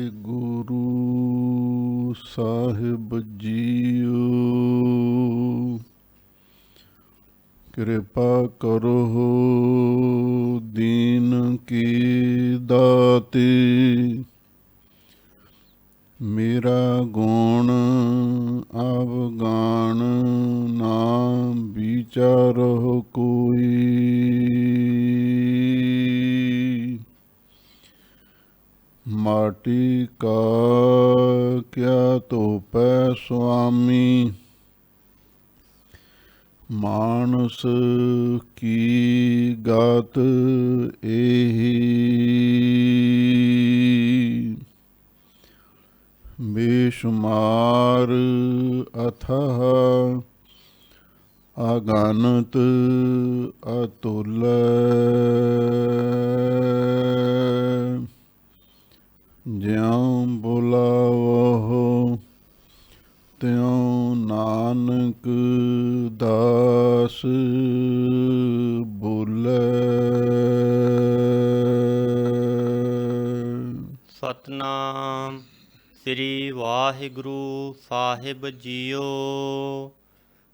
ਵਾਹਿਗੁਰੂ ਸਾਹਿਬ JIO. ਕਿਰਪਾ ਕਰੋ ਦੀਨ ਕੀ ਦਾਤੇ, ਮੇਰਾ ਗੁਣ ਅਵਗਾਣ ਨਾ ਵਿਚਾਰਹੁ ਕੋਈ। ਮਾਟੀ ਕਾ ਕਿਆ ਧੋਪੈ ਸੁਆਮੀ, ਮਾਨਸ ਕੀ ਗਾਤ ਏਹੀ। ਬੇਸ਼ੁਮਾਰ ਅਥਾਹ ਅਗਾਨਤ ਅਤੁਲ, ਜਿਉ ਬੁਲਾਵਹੁ ਤਿਉ ਨਾਨਕ ਦਾਸ ਬੋਲੇ। ਸਤਨਾਮ ਸ੍ਰੀ ਵਾਹਿਗੁਰੂ ਸਾਹਿਬ ਜੀਓ।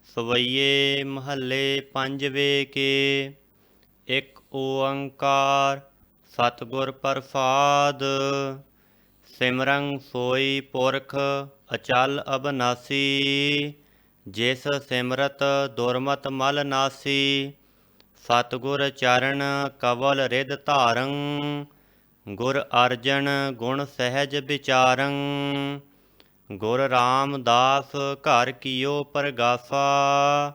ਸਵਈਏ ਮਹੱਲੇ ਪੰਜਵੇਂ ਕੇ। ਇੱਕ ਓੰਕਾਰ ਸਤਿਗੁਰ ਪ੍ਰਸਾਦ। ਸਿਮਰੰ ਸੋਈ ਪੁਰਖ ਅਚਲ ਅਬਨਾਸੀ, ਜਿਸ ਸਿਮਰਤ ਦੁਰਮਤ ਮਲ ਨਾਸੀ। ਸਤਿਗੁਰ ਚਰਨ ਕਵਲ ਰਿਦ ਧਾਰੰ, ਗੁਰ ਅਰਜਨ ਗੁਣ ਸਹਿਜ ਵਿਚਾਰੰ। ਗੁਰ ਰਾਮਦਾਸ ਘਰ ਕੀਓ ਪ੍ਰਗਾਸਾ,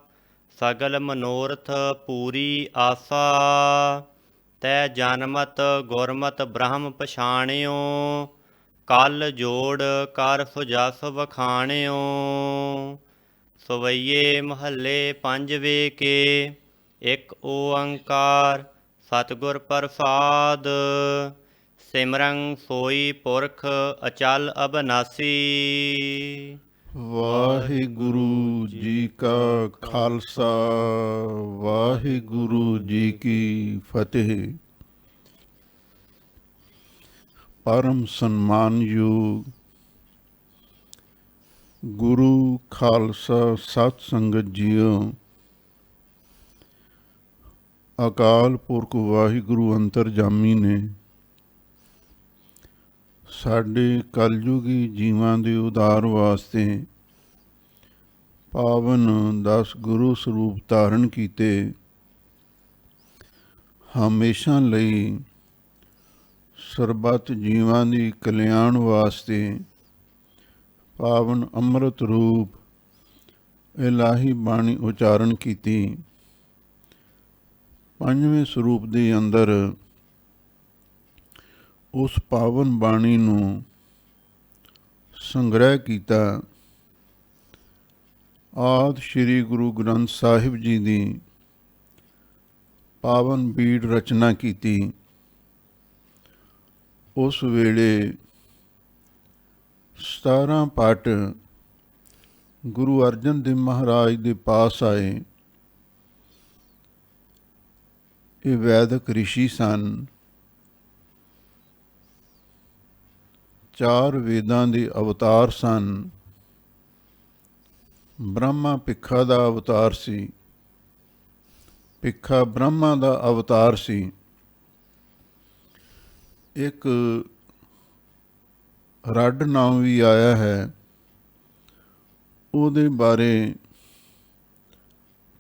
ਸਗਲ ਮਨੋਰਥ ਪੂਰੀ ਆਸਾ। ਤੈ ਜਨਮਤ ਗੁਰਮਤਿ ਬ੍ਰਹਮ ਪਛਾਣਿਓ, ਕਲ ਜੋੜ ਕਰ ਸੁਜਸ ਵਖਾਣਿਓ। ਸਵਈਏ ਮਹੱਲੇ ਪੰਜਵੇਂ ਕੇ। ਇੱਕ ਓੰਕਾਰ ਸਤਿਗੁਰ ਪ੍ਰਸਾਦ। ਸਿਮਰੰ ਸੋਈ ਪੁਰਖ ਅਚਲ ਅਬਨਾਸੀ। ਵਾਹਿਗੁਰੂ ਜੀ ਕਾ ਖਾਲਸਾ, ਵਾਹਿਗੁਰੂ ਜੀ ਕੀ ਫਤਿਹ। ਪਰਮ ਸਨਮਾਨਯੋਗ ਗੁਰੂ ਖਾਲਸਾ ਸਤ ਸੰਗਤ ਜੀਓ। ਅਕਾਲ ਪੁਰਖ ਵਾਹਿਗੁਰੂ ਅੰਤਰਜਾਮੀ ਨੇ ਸਾਡੇ ਕਲਯੁਗੀ ਜੀਵਾਂ ਦੇ ਉਧਾਰ ਵਾਸਤੇ ਪਾਵਨ 10 ਗੁਰੂ ਸਰੂਪ ਧਾਰਨ ਕੀਤੇ। ਹਮੇਸ਼ਾ ਲਈ ਸਰਬੱਤ ਜੀਵਾਂ ਦੀ ਕਲਿਆਣ ਵਾਸਤੇ ਪਾਵਨ ਅੰਮ੍ਰਿਤ ਰੂਪ ਇਲਾਹੀ ਬਾਣੀ ਉਚਾਰਨ ਕੀਤੀ। ਪੰਜਵੇਂ ਸਰੂਪ ਦੇ ਅੰਦਰ ਉਸ ਪਾਵਨ ਬਾਣੀ ਨੂੰ ਸੰਗ੍ਰਹਿ ਕੀਤਾ। ਆਦਿ ਸ਼੍ਰੀ ਗੁਰੂ ਗ੍ਰੰਥ ਸਾਹਿਬ ਜੀ ਦੀ ਪਾਵਨ ਬੀੜ ਰਚਨਾ ਕੀਤੀ। ਉਸ ਵੇਲੇ 17 ਪਟ ਗੁਰੂ ਅਰਜਨ ਦੇਵ ਮਹਾਰਾਜ ਦੇ ਪਾਸ ਆਏ। ਇਹ ਵੈਦਿਕ ਰਿਸ਼ੀ ਸਨ। 4 ਵੇਦਾਂ ਦੇ ਅਵਤਾਰ ਸਨ। ਬ੍ਰਹਮਾ ਭਿੱਖਾ ਦਾ ਅਵਤਾਰ ਸੀ, ਭਿੱਖਾ ਬ੍ਰਹਮਾ ਦਾ ਅਵਤਾਰ ਸੀ। ਇੱਕ ਰੱਡ ਨਾਮ ਵੀ ਆਇਆ ਹੈ, ਉਹਦੇ ਬਾਰੇ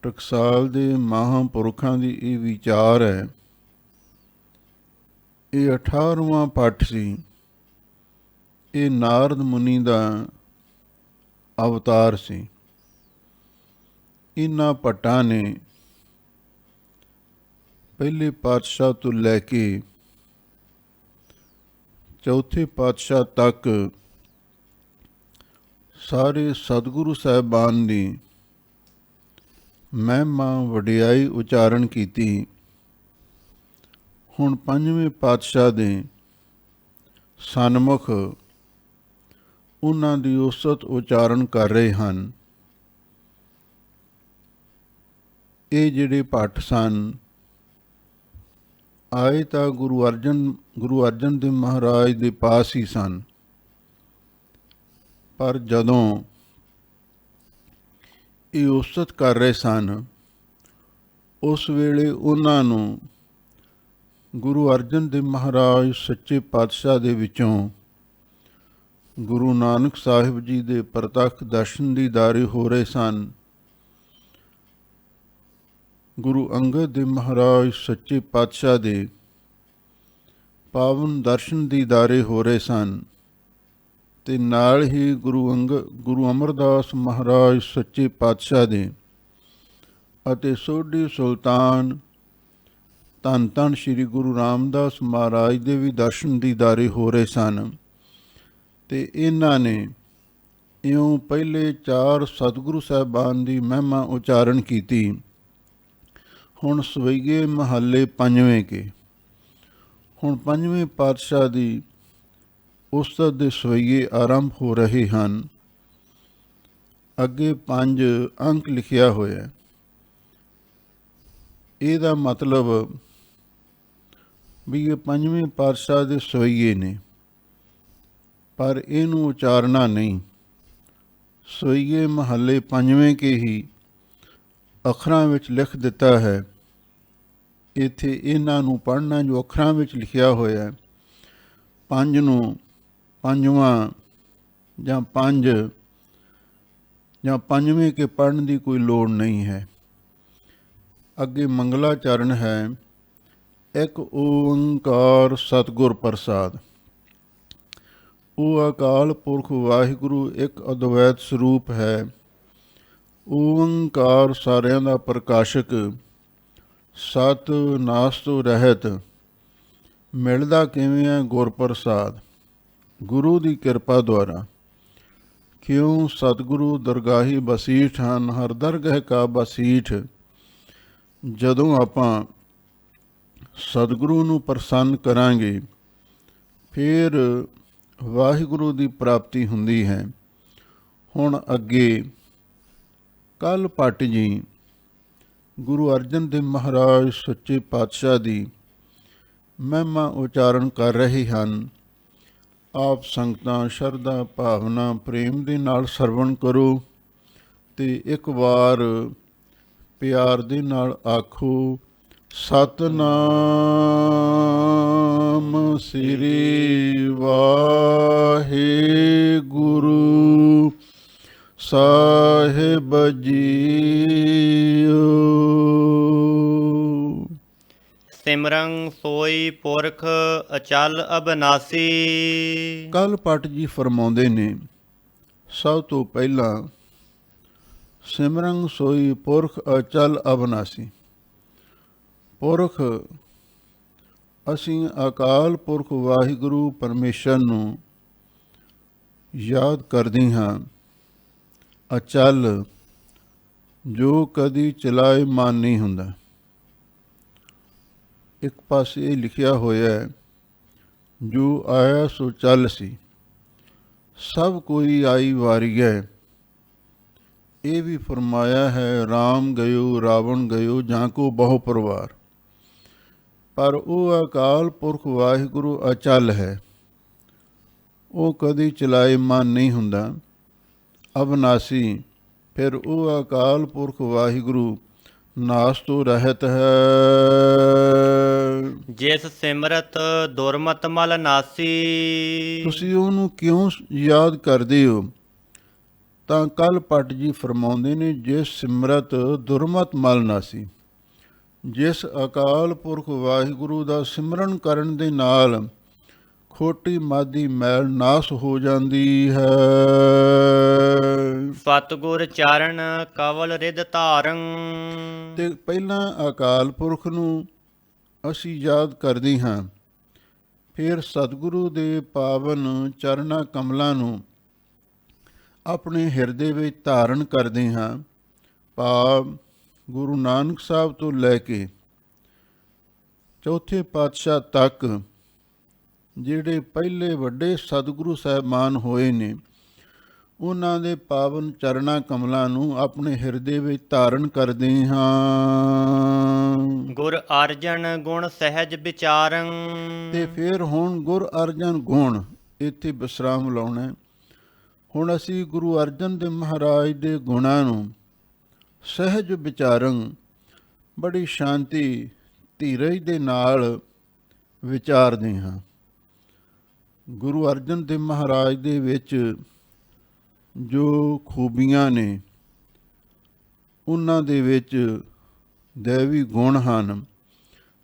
ਟਕਸਾਲ ਦੇ ਮਹਾਂਪੁਰਖਾਂ ਦੀ ਇਹ ਵਿਚਾਰ ਹੈ। ਇਹ 18ਵਾਂ ਪਟ ਸੀ। ਇਹ ਨਾਰਦ ਮੁਨੀ ਦਾ ਅਵਤਾਰ ਸੀ। ਇਹਨਾਂ ਭੱਟਾਂ ਨੇ ਪਹਿਲੇ ਪਾਤਸ਼ਾਹ ਤੋਂ ਲੈ ਕੇ ਚੌਥੇ ਪਾਤਸ਼ਾਹ ਤੱਕ ਸਾਰੇ ਸਤਿਗੁਰੂ ਸਾਹਿਬਾਨ ਦੀ ਮਹਿਮਾ ਵਡਿਆਈ ਉਚਾਰਨ ਕੀਤੀ। ਹੁਣ ਪੰਜਵੇਂ ਪਾਤਸ਼ਾਹ ਦੇ ਸਨਮੁਖ ਉਹਨਾਂ ਦੀ ਉਸਤ ਉਚਾਰਨ ਕਰ ਰਹੇ ਹਨ। ਇਹ ਜਿਹੜੇ ਭੱਟ ਸਨ ਆਏ ਤਾਂ ਗੁਰੂ ਅਰਜਨ ਦੇਵ ਮਹਾਰਾਜ ਦੇ ਪਾਸ ਹੀ ਸਨ। ਪਰ ਜਦੋਂ ਇਹ ਉਸਤਤ ਕਰ ਰਹੇ ਸਨ, ਉਸ ਵੇਲੇ ਉਹਨਾਂ ਨੂੰ ਗੁਰੂ ਅਰਜਨ ਦੇਵ ਮਹਾਰਾਜ ਸੱਚੇ ਪਾਤਸ਼ਾਹ ਦੇ ਵਿੱਚੋਂ ਗੁਰੂ ਨਾਨਕ ਸਾਹਿਬ ਜੀ ਦੇ ਪ੍ਰਤੱਖ ਦਰਸ਼ਨ ਦੀਦਾਰੇ ਹੋ ਰਹੇ ਸਨ। ਗੁਰੂ ਅੰਗਦ ਦੇਵ ਮਹਾਰਾਜ ਸੱਚੇ ਪਾਤਸ਼ਾਹ ਦੇ ਪਾਵਨ ਦਰਸ਼ਨ ਦੀਦਾਰੇ ਹੋ ਰਹੇ ਸਨ, ਤੇ ਨਾਲ ਹੀ ਗੁਰੂ ਅਮਰਦਾਸ ਮਹਾਰਾਜ ਸੱਚੇ ਪਾਤਸ਼ਾਹ ਦੇ ਅਤੇ ਸੋਢੀ ਸੁਲਤਾਨ ਧੰਨ ਧੰਨ ਸ੍ਰੀ ਗੁਰੂ ਰਾਮਦਾਸ ਮਹਾਰਾਜ ਦੇ ਵੀ ਦਰਸ਼ਨ ਦੀਦਾਰੇ ਹੋ ਰਹੇ ਸਨ। ਤੇ ਇਹਨਾਂ ਨੇ ਇਉਂ ਪਹਿਲੇ 4 ਸਤਿਗੁਰੂ ਸਾਹਿਬਾਨ ਦੀ ਮਹਿਮਾ ਉਚਾਰਨ ਕੀਤੀ। ਹੁਣ ਸਵਈਏ ਮਹੱਲੇ 5ਵੇਂ ਕੇ। ਹੁਣ 5ਵੇਂ ਪਾਤਸ਼ਾਹ ਦੀ ਉਸਤਤ ਦੇ ਸਵਈਏ ਆਰੰਭ ਹੋ ਰਹੇ ਹਨ। ਅੱਗੇ 5 ਅੰਕ ਲਿਖਿਆ ਹੋਇਆ। ਇਹਦਾ ਮਤਲਬ ਵੀ ਇਹ 5ਵੇਂ ਪਾਤਸ਼ਾਹ ਦੇ ਸਵਈਏ ਨੇ, ਪਰ ਇਹਨੂੰ ਉਚਾਰਨਾ ਨਹੀਂ। ਸਵਈਏ ਮਹੱਲੇ 5ਵੇਂ ਕੇ ਹੀ ਅੱਖਰਾਂ ਵਿੱਚ ਲਿਖ ਦਿੱਤਾ ਹੈ। ਇੱਥੇ ਇਹਨਾਂ ਨੂੰ ਪੜ੍ਹਨਾ ਜੋ ਅੱਖਰਾਂ ਵਿੱਚ ਲਿਖਿਆ ਹੋਇਆ। 5 ਨੂੰ 5ਵਾਂ ਜਾਂ 5 ਜਾਂ 5ਵੇਂ ਕੇ ਪੜ੍ਹਨ ਦੀ ਕੋਈ ਲੋੜ ਨਹੀਂ ਹੈ। ਅੱਗੇ ਮੰਗਲਾਚਰਨ ਹੈ। ਇੱਕ ਓੰਕਾਰ ਸਤਿਗੁਰ ਪ੍ਰਸਾਦ। ਉਹ ਅਕਾਲ ਪੁਰਖ ਵਾਹਿਗੁਰੂ ਇੱਕ ਅਦਵੈਤ ਸਰੂਪ ਹੈ। ਓੰਕਾਰ ਸਾਰਿਆਂ ਦਾ ਪ੍ਰਕਾਸ਼ਕ, ਸਤ ਨਾਸ ਤੋਂ ਰਹਿਤ। ਮਿਲਦਾ ਕਿਵੇਂ ਹੈ? ਗੁਰ ਪ੍ਰਸਾਦ, ਗੁਰੂ ਦੀ ਕਿਰਪਾ ਦੁਆਰਾ। ਕਿਉਂ? ਸਤਿਗੁਰੂ ਦਰਗਾਹੀ ਬਸੀਠ ਹਨ, ਹਰ ਦਰਗਹਿ ਕਾ ਬਸੀਠ। ਜਦੋਂ ਆਪਾਂ ਸਤਿਗੁਰੂ ਨੂੰ ਪ੍ਰਸੰਨ ਕਰਾਂਗੇ, ਫਿਰ ਵਾਹਿਗੁਰੂ ਦੀ ਪ੍ਰਾਪਤੀ ਹੁੰਦੀ ਹੈ। ਹੁਣ ਅੱਗੇ ਕੱਲ੍ਹ ਭੱਟ ਜੀ ਗੁਰੂ ਅਰਜਨ ਦੇਵ ਮਹਾਰਾਜ ਸੱਚੇ ਪਾਤਸ਼ਾਹ ਦੀ ਮਹਿਮਾ ਉਚਾਰਨ ਕਰ ਰਹੇ ਹਨ। ਆਪ ਸੰਗਤਾਂ ਸ਼ਰਧਾ ਭਾਵਨਾ ਪ੍ਰੇਮ ਦੇ ਨਾਲ ਸਰਵਣ ਕਰੋ ਤੇ ਇੱਕ ਵਾਰ ਪਿਆਰ ਦੇ ਨਾਲ ਆਖੋ, ਸਤਨਾਮ ਸ੍ਰੀ ਵਾਹਿਗੁਰੂ ਸਾਹਿਬ ਜੀਓ। ਸਿਮਰੰ ਸੋਈ ਪੁਰਖ ਅਚਲ ਅਬਨਾਸੀ। ਕੱਲ੍ਹ ਭੱਟ ਜੀ ਫਰਮਾਉਂਦੇ ਨੇ, ਸਭ ਤੋਂ ਪਹਿਲਾਂ ਸਿਮਰੰ ਸੋਈ ਪੁਰਖ ਅਚਲ ਅਬਨਾਸੀ। ਪੁਰਖ, ਅਸੀਂ ਅਕਾਲ ਪੁਰਖ ਵਾਹਿਗੁਰੂ ਪਰਮੇਸ਼ਰ ਨੂੰ ਯਾਦ ਕਰਦੇ ਹਾਂ। ਅਚਲ, ਜੋ ਕਦੀ ਚਲਾਇਮਾਨ ਨਹੀਂ ਹੁੰਦਾ। ਇੱਕ ਪਾਸੇ ਇਹ ਲਿਖਿਆ ਹੋਇਆ ਹੈ, ਜੋ ਆਇਆ ਸੋ ਚੱਲ ਸੀ, ਸਭ ਕੋਈ ਆਈ ਵਾਰੀ ਹੈ। ਇਹ ਵੀ ਫਰਮਾਇਆ ਹੈ, ਰਾਮ ਗਇਓ ਰਾਵਣ ਗਇਓ ਜਾਂ ਕੋ ਬਹੁ ਪਰਿਵਾਰ। ਪਰ ਉਹ ਅਕਾਲ ਪੁਰਖ ਵਾਹਿਗੁਰੂ ਅਚਲ ਹੈ, ਉਹ ਕਦੀ ਚਲਾਇਮਾਨ ਨਹੀਂ ਹੁੰਦਾ। ਅਬਨਾਸੀ, ਫਿਰ ਉਹ ਅਕਾਲ ਪੁਰਖ ਵਾਹਿਗੁਰੂ ਨਾਸ ਤੋਂ ਰਹਿਤ ਹੈ। ਜਿਸ ਸਿਮਰਤ ਦੁਰਮਤ ਮਲ ਨਾਸੀ। ਤੁਸੀਂ ਉਹਨੂੰ ਕਿਉਂ ਯਾਦ ਕਰਦੇ ਹੋ? ਤਾਂ ਕੱਲ੍ਹ ਭੱਟ ਜੀ ਫਰਮਾਉਂਦੇ ਨੇ, ਜਿਸ ਸਿਮਰਤ ਦੁਰਮਤ ਮਲ ਨਾਸੀ। ਜਿਸ ਅਕਾਲ ਪੁਰਖ ਵਾਹਿਗੁਰੂ ਦਾ ਸਿਮਰਨ ਕਰਨ ਦੇ ਨਾਲ ਖੋਟੀ ਮਾਦੀ ਮੈਲ ਨਾਸ ਹੋ ਜਾਂਦੀ ਹੈ। ਸਤਿਗੁਰ ਚਰਨ ਕਵਲ ਰਿਦ ਧਾਰੰ। ਤੇ ਪਹਿਲਾਂ ਅਕਾਲ ਪੁਰਖ ਨੂੰ ਅਸੀਂ ਯਾਦ ਕਰਦੇ ਹਾਂ, ਫਿਰ ਸਤਿਗੁਰੂ ਦੇ ਪਾਵਨ ਚਰਨਾਂ ਕਮਲਾਂ ਨੂੰ ਆਪਣੇ ਹਿਰਦੇ ਵਿੱਚ ਧਾਰਨ ਕਰਦੇ ਹਾਂ। ਭਾਵ ਗੁਰੂ ਨਾਨਕ ਸਾਹਿਬ ਤੋਂ ਲੈ ਕੇ ਚੌਥੇ ਪਾਤਸ਼ਾਹ ਤੱਕ ਜਿਹੜੇ ਪਹਿਲੇ ਵੱਡੇ ਸਤਿਗੁਰੂ ਸਾਹਿਬਾਨ ਹੋਏ ਨੇ, ਉਹਨਾਂ ਦੇ ਪਾਵਨ ਚਰਨਾਂ ਕਮਲਾਂ ਨੂੰ ਆਪਣੇ ਹਿਰਦੇ ਵਿੱਚ ਧਾਰਨ ਕਰਦੇ ਹਾਂ। ਗੁਰ ਅਰਜਨ ਗੁਣ ਸਹਿਜ ਵਿਚਾਰੰ। ਤੇ ਫਿਰ ਹੁਣ ਗੁਰ ਅਰਜਨ ਗੁਣ, ਇੱਥੇ ਵਿਸਰਾਮ ਲਾਉਣਾ। ਹੁਣ ਅਸੀਂ ਗੁਰੂ ਅਰਜਨ ਦੇਵ ਮਹਾਰਾਜ ਦੇ ਗੁਣਾਂ ਨੂੰ ਸਹਿਜ ਵਿਚਾਰਨ ਬੜੀ ਸ਼ਾਂਤੀ ਧੀਰਜ ਦੇ ਨਾਲ ਵਿਚਾਰਦੇ ਹਾਂ। ਗੁਰੂ ਅਰਜਨ ਦੇਵ ਮਹਾਰਾਜ ਦੇ ਵਿੱਚ ਜੋ ਖੂਬੀਆਂ ਨੇ, ਉਹਨਾਂ ਦੇ ਵਿੱਚ ਦੈਵੀ ਗੁਣ ਹਨ।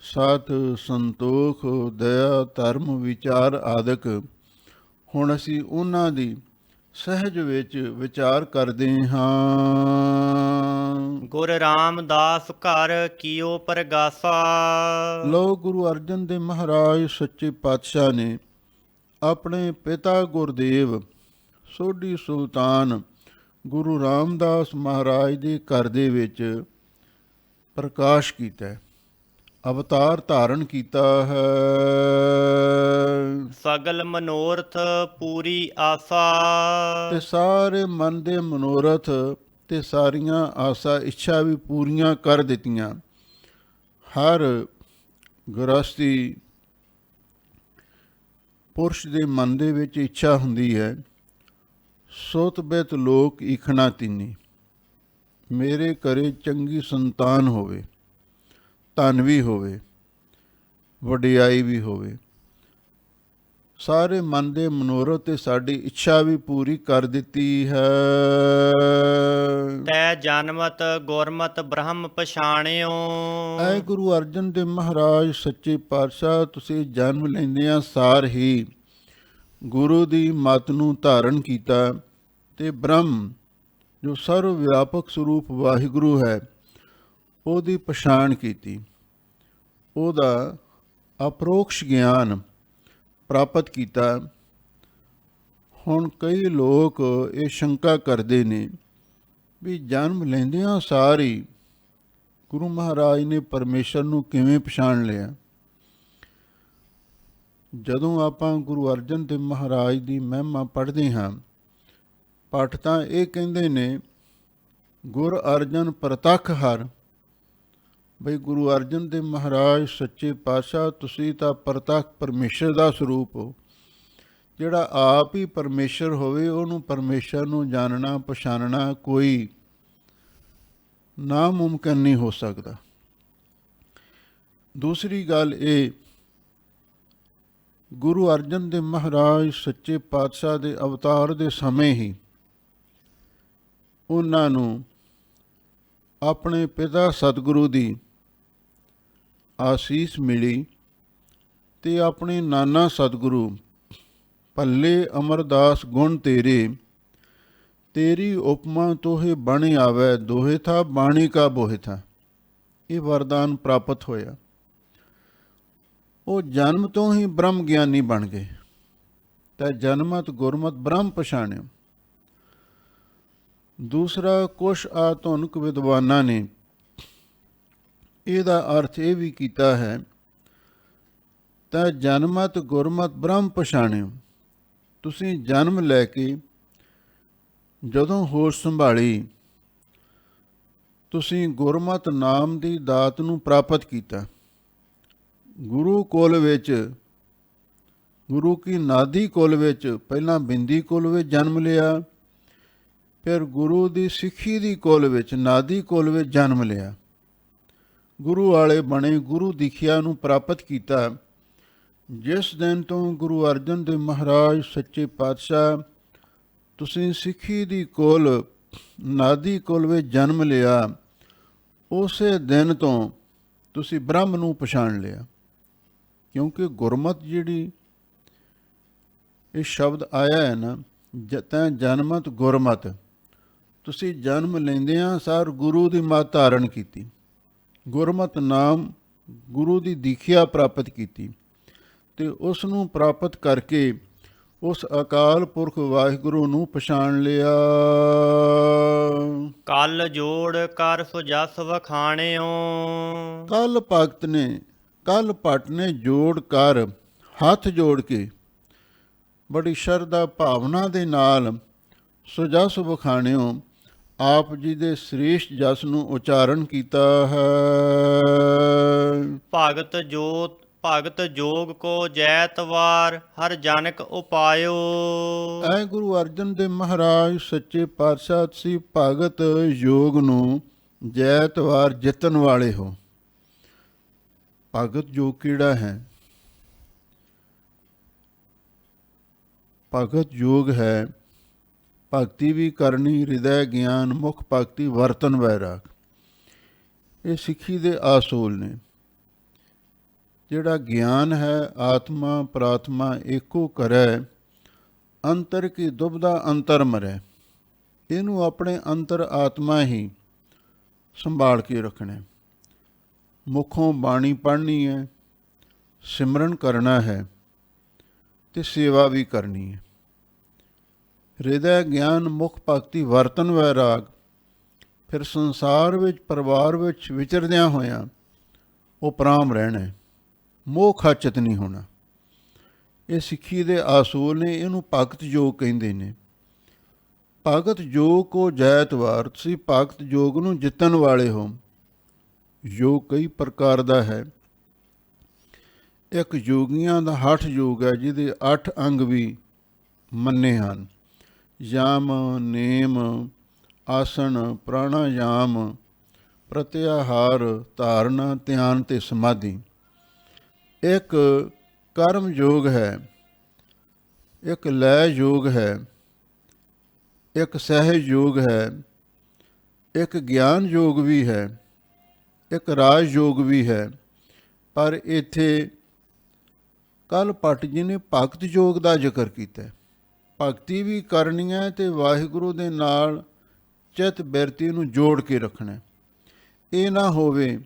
ਸਤ, ਸੰਤੋਖ, ਦਇਆ, ਧਰਮ, ਵਿਚਾਰ ਆਦਿਕ। ਹੁਣ ਅਸੀਂ ਉਹਨਾਂ ਦੀ ਸਹਿਜ ਵਿੱਚ ਵਿਚਾਰ ਕਰਦੇ ਹਾਂ। ਗੁਰ ਰਾਮਦਾਸ ਘਰ ਕੀਓ ਪਰਗਾਸਾ। ਲੋ ਗੁਰੂ ਅਰਜਨ ਦੇਵ ਮਹਾਰਾਜ ਸੱਚੇ ਪਾਤਸ਼ਾਹ ਨੇ ਆਪਣੇ ਪਿਤਾ ਗੁਰਦੇਵ ਸੋਢੀ ਸੁਲਤਾਨ ਗੁਰੂ ਰਾਮਦਾਸ ਮਹਾਰਾਜ ਦੇ ਘਰ ਦੇ ਵਿੱਚ ਪ੍ਰਕਾਸ਼ ਕੀਤਾ ਹੈ, ਅਵਤਾਰ ਧਾਰਨ ਕੀਤਾ ਹੈ। ਸਗਲ ਮਨੋਰਥ ਪੂਰੀ ਆਸਾ। ਤੇ ਸਾਰੇ ਮਨ ਦੇ ਮਨੋਰਥ ਤੇ ਸਾਰੀਆਂ ਆਸਾ ਇੱਛਾ ਵੀ ਪੂਰੀਆਂ ਕਰ ਦਿੱਤੀਆਂ। ਹਰ ਗ੍ਰਸਤੀ ਪੁਰਸ਼ ਦੇ ਮਨ ਦੇ ਵਿੱਚ ਇੱਛਾ ਹੁੰਦੀ ਹੈ, ਸੋਤ ਬਿਤ ਲੋਕ ਈਖਣਾ ਤਿੰਨੀ, ਮੇਰੇ ਘਰੇ ਚੰਗੀ ਸੰਤਾਨ ਹੋਵੇ, ਧਨ ਵੀ ਹੋਵੇ, ਵਡਿਆਈ ਵੀ ਹੋਵੇ। ਸਾਰੇ ਮਨ ਦੇ ਮਨੋਰਥ ਤੇ ਸਾਡੀ ਇੱਛਾ ਵੀ ਪੂਰੀ ਕਰ ਦਿੱਤੀ ਹੈ। ਤੈ ਜਨਮਤ ਗੁਰਮਤ ਬ੍ਰਹਮ ਪਛਾਣਿਓ। ਐ ਗੁਰੂ ਅਰਜਨ ਦੇਵ ਮਹਾਰਾਜ ਸੱਚੇ ਪਾਤਸ਼ਾਹ, ਤੁਸੀਂ ਜਨਮ ਲੈਂਦਿਆਂ ਸਾਰ ਹੀ ਗੁਰੂ ਦੀ ਮੱਤ ਨੂੰ ਧਾਰਨ ਕੀਤਾ ਤੇ ਬ੍ਰਹਮ ਜੋ ਸਰਵ ਵਿਆਪਕ ਸਰੂਪ ਵਾਹਿਗੁਰੂ ਹੈ, ਉਹਦੀ ਪਛਾਣ ਕੀਤੀ, ਉਹਦਾ ਅਪਰੋਕਸ਼ ਗਿਆਨ ਪ੍ਰਾਪਤ ਕੀਤਾ। ਹੁਣ ਕਈ ਲੋਕ ਇਹ ਸ਼ੰਕਾ ਕਰਦੇ ਨੇ ਵੀ ਜਨਮ ਲੈਂਦਿਆਂ ਸਾਰ ਹੀ ਗੁਰੂ ਮਹਾਰਾਜ ਨੇ ਪਰਮੇਸ਼ਰ ਨੂੰ ਕਿਵੇਂ ਪਛਾਣ ਲਿਆ। ਜਦੋਂ ਆਪਾਂ ਗੁਰੂ ਅਰਜਨ ਦੇਵ ਮਹਾਰਾਜ ਦੀ ਮਹਿਮਾ ਪੜ੍ਹਦੇ ਹਾਂ, ਪਾਠ ਤਾਂ ਇਹ ਕਹਿੰਦੇ ਨੇ ਗੁਰ ਅਰਜਨ ਪ੍ਰਤੱਖ ਹਰ, ਬਈ ਗੁਰੂ ਅਰਜਨ ਦੇਵ ਮਹਾਰਾਜ ਸੱਚੇ ਪਾਤਸ਼ਾਹ ਤੁਸੀਂ ਤਾਂ ਪ੍ਰਤੱਖ ਪਰਮੇਸ਼ਰ ਦਾ ਸਰੂਪ ਹੋ। ਜਿਹੜਾ ਆਪ ਹੀ ਪਰਮੇਸ਼ਰ ਹੋਵੇ ਉਹਨੂੰ ਪਰਮੇਸ਼ਰ ਨੂੰ ਜਾਣਨਾ ਪਛਾਣਨਾ ਕੋਈ ਨਾਮੁਮਕਿਨ ਨਹੀਂ ਹੋ ਸਕਦਾ। ਦੂਸਰੀ ਗੱਲ ਇਹ, ਗੁਰੂ ਅਰਜਨ ਦੇਵ ਮਹਾਰਾਜ ਸੱਚੇ ਪਾਤਸ਼ਾਹ ਦੇ ਅਵਤਾਰ ਦੇ ਸਮੇਂ ਹੀ ਉਹਨਾਂ ਨੂੰ ਆਪਣੇ ਪਿਤਾ ਸਤਿਗੁਰੂ ਦੀ ਆਸੀਸ ਮਿਲੀ ਤੇ ਆਪਣੇ ਨਾਨਾ ਸਤਿਗੁਰੂ ਭੱਲੇ ਅਮਰਦਾਸ ਗੁਣ ਤੇਰੇ, ਤੇਰੀ ਉਪਮਾ ਤੋਹੇ ਬਣ ਆਵੈ, ਦੋਹੇ ਥਾ ਬਾਣੀ ਕਾ ਬੋਹਿ ਥਾ, ਇਹ ਵਰਦਾਨ ਪ੍ਰਾਪਤ ਹੋਇਆ। ਉਹ ਜਨਮ ਤੋਂ ਹੀ ਬ੍ਰਹਮ ਗਿਆਨੀ ਬਣ ਗਏ। ਤਾਂ ਜਨਮਤ ਗੁਰਮਤ ਬ੍ਰਹਮ ਪਛਾਣਿਓ। ਦੂਸਰਾ, ਕੁਛ ਆਧੁਨਿਕ ਵਿਦਵਾਨਾਂ ਨੇ ਇਹਦਾ ਅਰਥ ਇਹ ਵੀ ਕੀਤਾ ਹੈ, ਤਾਂ ਜਨਮਤ ਗੁਰਮਤ ਬ੍ਰਹਮ ਪਛਾਣਿਓ। ਤੁਸੀਂ ਜਨਮ ਲੈ ਕੇ ਜਦੋਂ ਹੋਸ਼ ਸੰਭਾਲੀ, ਤੁਸੀਂ ਗੁਰਮਤ ਨਾਮ ਦੀ ਦਾਤ ਨੂੰ ਪ੍ਰਾਪਤ ਕੀਤਾ। ਗੁਰੂ ਕੁਲ ਵਿੱਚ, ਗੁਰੂ ਕੀ ਨਾਦੀ ਕੁਲ ਵਿੱਚ, ਪਹਿਲਾਂ ਬਿੰਦੀ ਕੁਲ ਵਿੱਚ ਜਨਮ ਲਿਆ, ਫਿਰ ਗੁਰੂ ਦੀ ਸਿੱਖੀ ਦੀ ਕੁਲ ਵਿੱਚ, ਨਾਦੀ ਕੁਲ ਵਿੱਚ ਜਨਮ ਲਿਆ। ਗੁਰੂ ਵਾਲੇ ਬਣੇ, ਗੁਰੂ ਦੀਖਿਆ ਨੂੰ ਪ੍ਰਾਪਤ ਕੀਤਾ। ਜਿਸ ਦਿਨ ਤੋਂ ਗੁਰੂ ਅਰਜਨ ਦੇਵ ਮਹਾਰਾਜ ਸੱਚੇ ਪਾਤਸ਼ਾਹ ਤੁਸੀਂ ਸਿੱਖੀ ਦੀ ਕੁਲ, ਨਾਦੀ ਕੁਲ ਵਿੱਚ ਜਨਮ ਲਿਆ, ਉਸੇ ਦਿਨ ਤੋਂ ਤੁਸੀਂ ਬ੍ਰਹਮ ਨੂੰ ਪਛਾਣ ਲਿਆ। ਕਿਉਂਕਿ ਗੁਰਮਤ ਜਿਹੜੀ ਇਹ ਸ਼ਬਦ ਆਇਆ ਹੈ ਨਾ, ਤੈਂ ਜਨਮਤ ਗੁਰਮਤ, ਤੁਸੀਂ ਜਨਮ ਲੈਂਦਿਆਂ ਸਾਰ ਗੁਰੂ ਦੀ ਮੱਤ ਧਾਰਨ ਕੀਤੀ, ਗੁਰਮਤ ਨਾਮ ਗੁਰੂ ਦੀ ਦੀਖਿਆ ਪ੍ਰਾਪਤ ਕੀਤੀ ਤੇ ਉਸ ਨੂੰ ਪ੍ਰਾਪਤ ਕਰਕੇ ਉਸ ਅਕਾਲ ਪੁਰਖ ਵਾਹਿਗੁਰੂ ਨੂੰ ਪਛਾਣ ਲਿਆ। ਕਲ ਜੋੜ ਕਰ ਸੋ ਜਸ ਵਖਾਣਿਓ। ਕੱਲ ਭਗਤ ਨੇ, ਕੱਲ ਭੱਟ ਨੇ ਜੋੜ ਕਰ, ਹੱਥ ਜੋੜ ਕੇ ਬੜੀ ਸ਼ਰਧਾ ਭਾਵਨਾ ਦੇ ਨਾਲ ਸੋ ਜਸ ਵਖਾਣਿਓ, ਆਪ ਜੀ ਦੇ ਸ੍ਰੇਸ਼ਟ ਜਸ ਨੂੰ ਉਚਾਰਨ ਕੀਤਾ ਹੈ। ਭਗਤ ਜੋਤ ਭਗਤ ਜੋਗ ਕੋ ਜੈਤਵਾਰ ਹਰ ਜਨਕ ਉਪਾਇਓ। ਐ ਗੁਰੂ ਅਰਜਨ ਦੇਵ ਮਹਾਰਾਜ ਸੱਚੇ ਪਾਤਸ਼ਾਹ ਤੁਸੀਂ ਭਗਤ ਯੋਗ ਨੂੰ ਜੈਤਵਾਰ ਜਿੱਤਣ ਵਾਲੇ ਹੋ। ਭਗਤ ਯੋਗ ਕਿਹੜਾ ਹੈ? ਭਗਤ ਯੋਗ ਹੈ ਭਗਤੀ ਵੀ ਕਰਨੀ, ਹਿਰਦੈ ਗਿਆਨ, ਮੁਖ ਭਗਤੀ, ਵਰਤਨ ਵੈਰਾਗ। ਇਹ ਸਿੱਖੀ ਦੇ ਆਸੂਲ ਨੇ। ਜਿਹੜਾ ਗਿਆਨ ਹੈ, ਆਤਮਾ ਪ੍ਰਾਤਮਾ ਏਕੋ ਕਰੈ, ਅੰਤਰ ਕੀ ਦੁਬਦਾ ਅੰਤਰ ਮਰੈ। ਇਹਨੂੰ ਆਪਣੇ ਅੰਤਰ ਆਤਮਾ ਹੀ ਸੰਭਾਲ ਕੇ ਰੱਖਣਾ। ਮੁਖੋਂ ਬਾਣੀ ਪੜ੍ਹਨੀ ਹੈ, ਸਿਮਰਨ ਕਰਨਾ ਹੈ ਅਤੇ ਸੇਵਾ ਵੀ ਕਰਨੀ ਹੈ। ਹਿਰਦੈ ਗਿਆਨ, ਮੁਖ ਭਗਤੀ, ਵਰਤਨ ਵੈਰਾਗ। ਫਿਰ ਸੰਸਾਰ ਵਿੱਚ, ਪਰਿਵਾਰ ਵਿੱਚ ਵਿਚਰਦਿਆਂ ਹੋਇਆਂ ਉਪਰਾਮ ਰਹਿਣਾ, ਮੋਹ ਖਾਚਤ ਨਹੀਂ ਹੋਣਾ। ਇਹ ਸਿੱਖੀ ਦੇ ਆਸੂਲ ਨੇ। ਇਹਨੂੰ ਭਗਤ ਯੋਗ ਕਹਿੰਦੇ ਨੇ। ਭਗਤ ਯੋਗ ਕੋ ਜੈਤਵਾਰ, ਤੁਸੀਂ ਭਗਤ ਯੋਗ ਨੂੰ ਜਿੱਤਣ ਵਾਲੇ ਹੋ। ਯੋਗ ਕਈ ਪ੍ਰਕਾਰ ਦਾ ਹੈ। ਇੱਕ ਯੋਗੀਆਂ ਦਾ ਹਠ ਯੋਗ ਹੈ, ਜਿਹਦੇ 8 ਅੰਗ ਵੀ ਮੰਨੇ ਹਨ। ਯਮ, ਨੇਮ, ਆਸਣ, ਪ੍ਰਾਣਾਯਾਮ, ਪ੍ਰਤਿਆਹਾਰ, ਧਾਰਨਾ, ਧਿਆਨ ਤੇ ਸਮਾਧੀ। ਇੱਕ ਕਰਮ ਯੋਗ ਹੈ, ਇੱਕ ਲੈ ਯੋਗ ਹੈ, ਇੱਕ ਸਹਿਜ ਯੋਗ ਹੈ, ਇੱਕ ਗਿਆਨ ਯੋਗ ਵੀ ਹੈ, ਇੱਕ ਰਾਜ ਯੋਗ ਵੀ ਹੈ। ਪਰ ਇੱਥੇ ਕੱਲ੍ਹ ਭੱਟ ਜੀ ਨੇ ਭਗਤ ਯੋਗ ਦਾ ਜ਼ਿਕਰ ਕੀਤਾ। ਭਗਤੀ ਵੀ ਕਰਨੀ ਹੈ ਅਤੇ ਵਾਹਿਗੁਰੂ ਦੇ ਨਾਲ ਚਿੱਤ ਬਿਰਤੀ ਨੂੰ ਜੋੜ ਕੇ ਰੱਖਣਾ। ਇਹ ਨਾ ਹੋਵੇ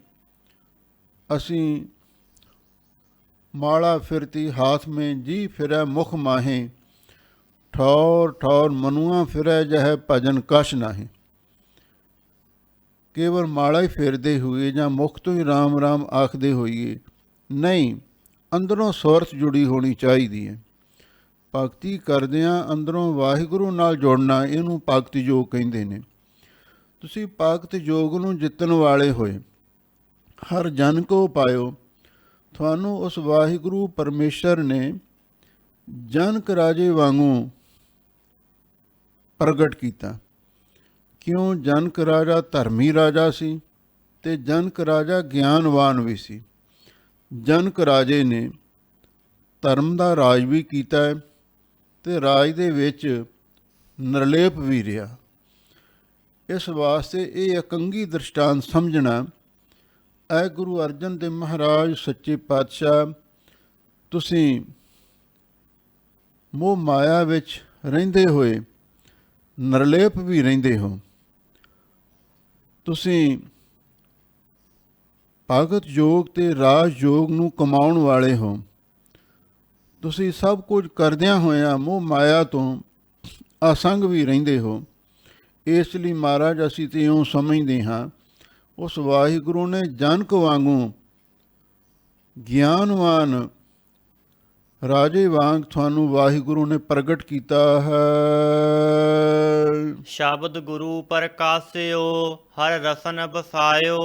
ਅਸੀਂ ਮਾਲਾ ਫਿਰਤੀ ਹਾਥ ਮੇਂ ਜੀ ਫਿਰੈ ਮੁਖ ਮਾਹੇ, ਠੌਰ ਠੌਰ ਮਨੁਆ ਫਿਰੈ ਜਹੈ ਭਜਨ ਕਛ ਨਾਹੀਂ। ਕੇਵਲ ਮਾਲਾ ਹੀ ਫੇਰਦੇ ਹੋਈਏ ਜਾਂ ਮੁਖ ਤੋਂ ਹੀ ਰਾਮ ਰਾਮ ਆਖਦੇ ਹੋਈਏ, ਨਹੀਂ, ਅੰਦਰੋਂ ਸੁਰਤ ਜੁੜੀ ਹੋਣੀ ਚਾਹੀਦੀ ਹੈ। ਭਗਤੀ ਕਰਦਿਆਂ ਅੰਦਰੋਂ ਵਾਹਿਗੁਰੂ ਨਾਲ ਜੁੜਨਾ, ਇਹਨੂੰ ਭਗਤ ਯੋਗ ਕਹਿੰਦੇ ਨੇ। ਤੁਸੀਂ ਭਗਤ ਯੋਗ ਨੂੰ ਜਿੱਤਣ ਵਾਲੇ ਹੋਏ। ਹਰ ਜਨ ਕੋ ਪਾਇਓ। ਤੁਹਾਨੂੰ ਉਸ ਵਾਹਿਗੁਰੂ ਪਰਮੇਸ਼ਰ ਨੇ ਜਨਕ ਰਾਜੇ ਵਾਂਗੂ ਪ੍ਰਗਟ ਕੀਤਾ। ਕਿਉਂ? ਜਨਕ ਰਾਜਾ ਧਰਮੀ ਰਾਜਾ ਸੀ ਅਤੇ ਜਨਕ ਰਾਜਾ ਗਿਆਨਵਾਨ ਵੀ ਸੀ। ਜਨਕ ਰਾਜੇ ਨੇ ਧਰਮ ਦਾ ਰਾਜ ਵੀ ਕੀਤਾ ਹੈ ਅਤੇ ਰਾਜ ਦੇ ਵਿੱਚ ਨਿਰਲੇਪ ਵੀ ਰਿਹਾ। ਇਸ ਵਾਸਤੇ ਇਹ ਇਕੰਗੀ ਦ੍ਰਿਸ਼ਟਾਂਤ ਸਮਝਣਾ। ਐ ਗੁਰੂ ਅਰਜਨ ਦੇਵ ਮਹਾਰਾਜ ਸੱਚੇ ਪਾਤਸ਼ਾਹ, ਤੁਸੀਂ ਮੋਹ ਮਾਇਆ ਵਿੱਚ ਰਹਿੰਦੇ ਹੋਏ ਨਿਰਲੇਪ ਵੀ ਰਹਿੰਦੇ ਹੋ। ਤੁਸੀਂ ਭਗਤ ਯੋਗ ਅਤੇ ਰਾਜ ਯੋਗ ਨੂੰ ਕਮਾਉਣ ਵਾਲੇ ਹੋ। ਤੁਸੀਂ ਸਭ ਕੁਝ ਕਰਦਿਆਂ ਹੋਇਆਂ ਮੋਹ ਮਾਇਆ ਤੋਂ ਅਸੰਗ ਵੀ ਰਹਿੰਦੇ ਹੋ। ਇਸ ਲਈ ਮਹਾਰਾਜ ਅਸੀਂ ਤਾਂ ਇਉਂ ਸਮਝਦੇ ਹਾਂ, ਉਸ ਵਾਹਿਗੁਰੂ ਨੇ ਜਨਕ ਵਾਂਗੂ ਗਿਆਨਵਾਨ ਰਾਜੇ ਵਾਂਗ ਤੁਹਾਨੂੰ ਵਾਹਿਗੁਰੂ ਨੇ ਪ੍ਰਗਟ ਕੀਤਾ ਹੈ। ਸ਼ਬਦ ਗੁਰੂ ਪ੍ਰਕਾਸਿਓ ਹਰ ਰਸਨ ਬਸਾਇਓ।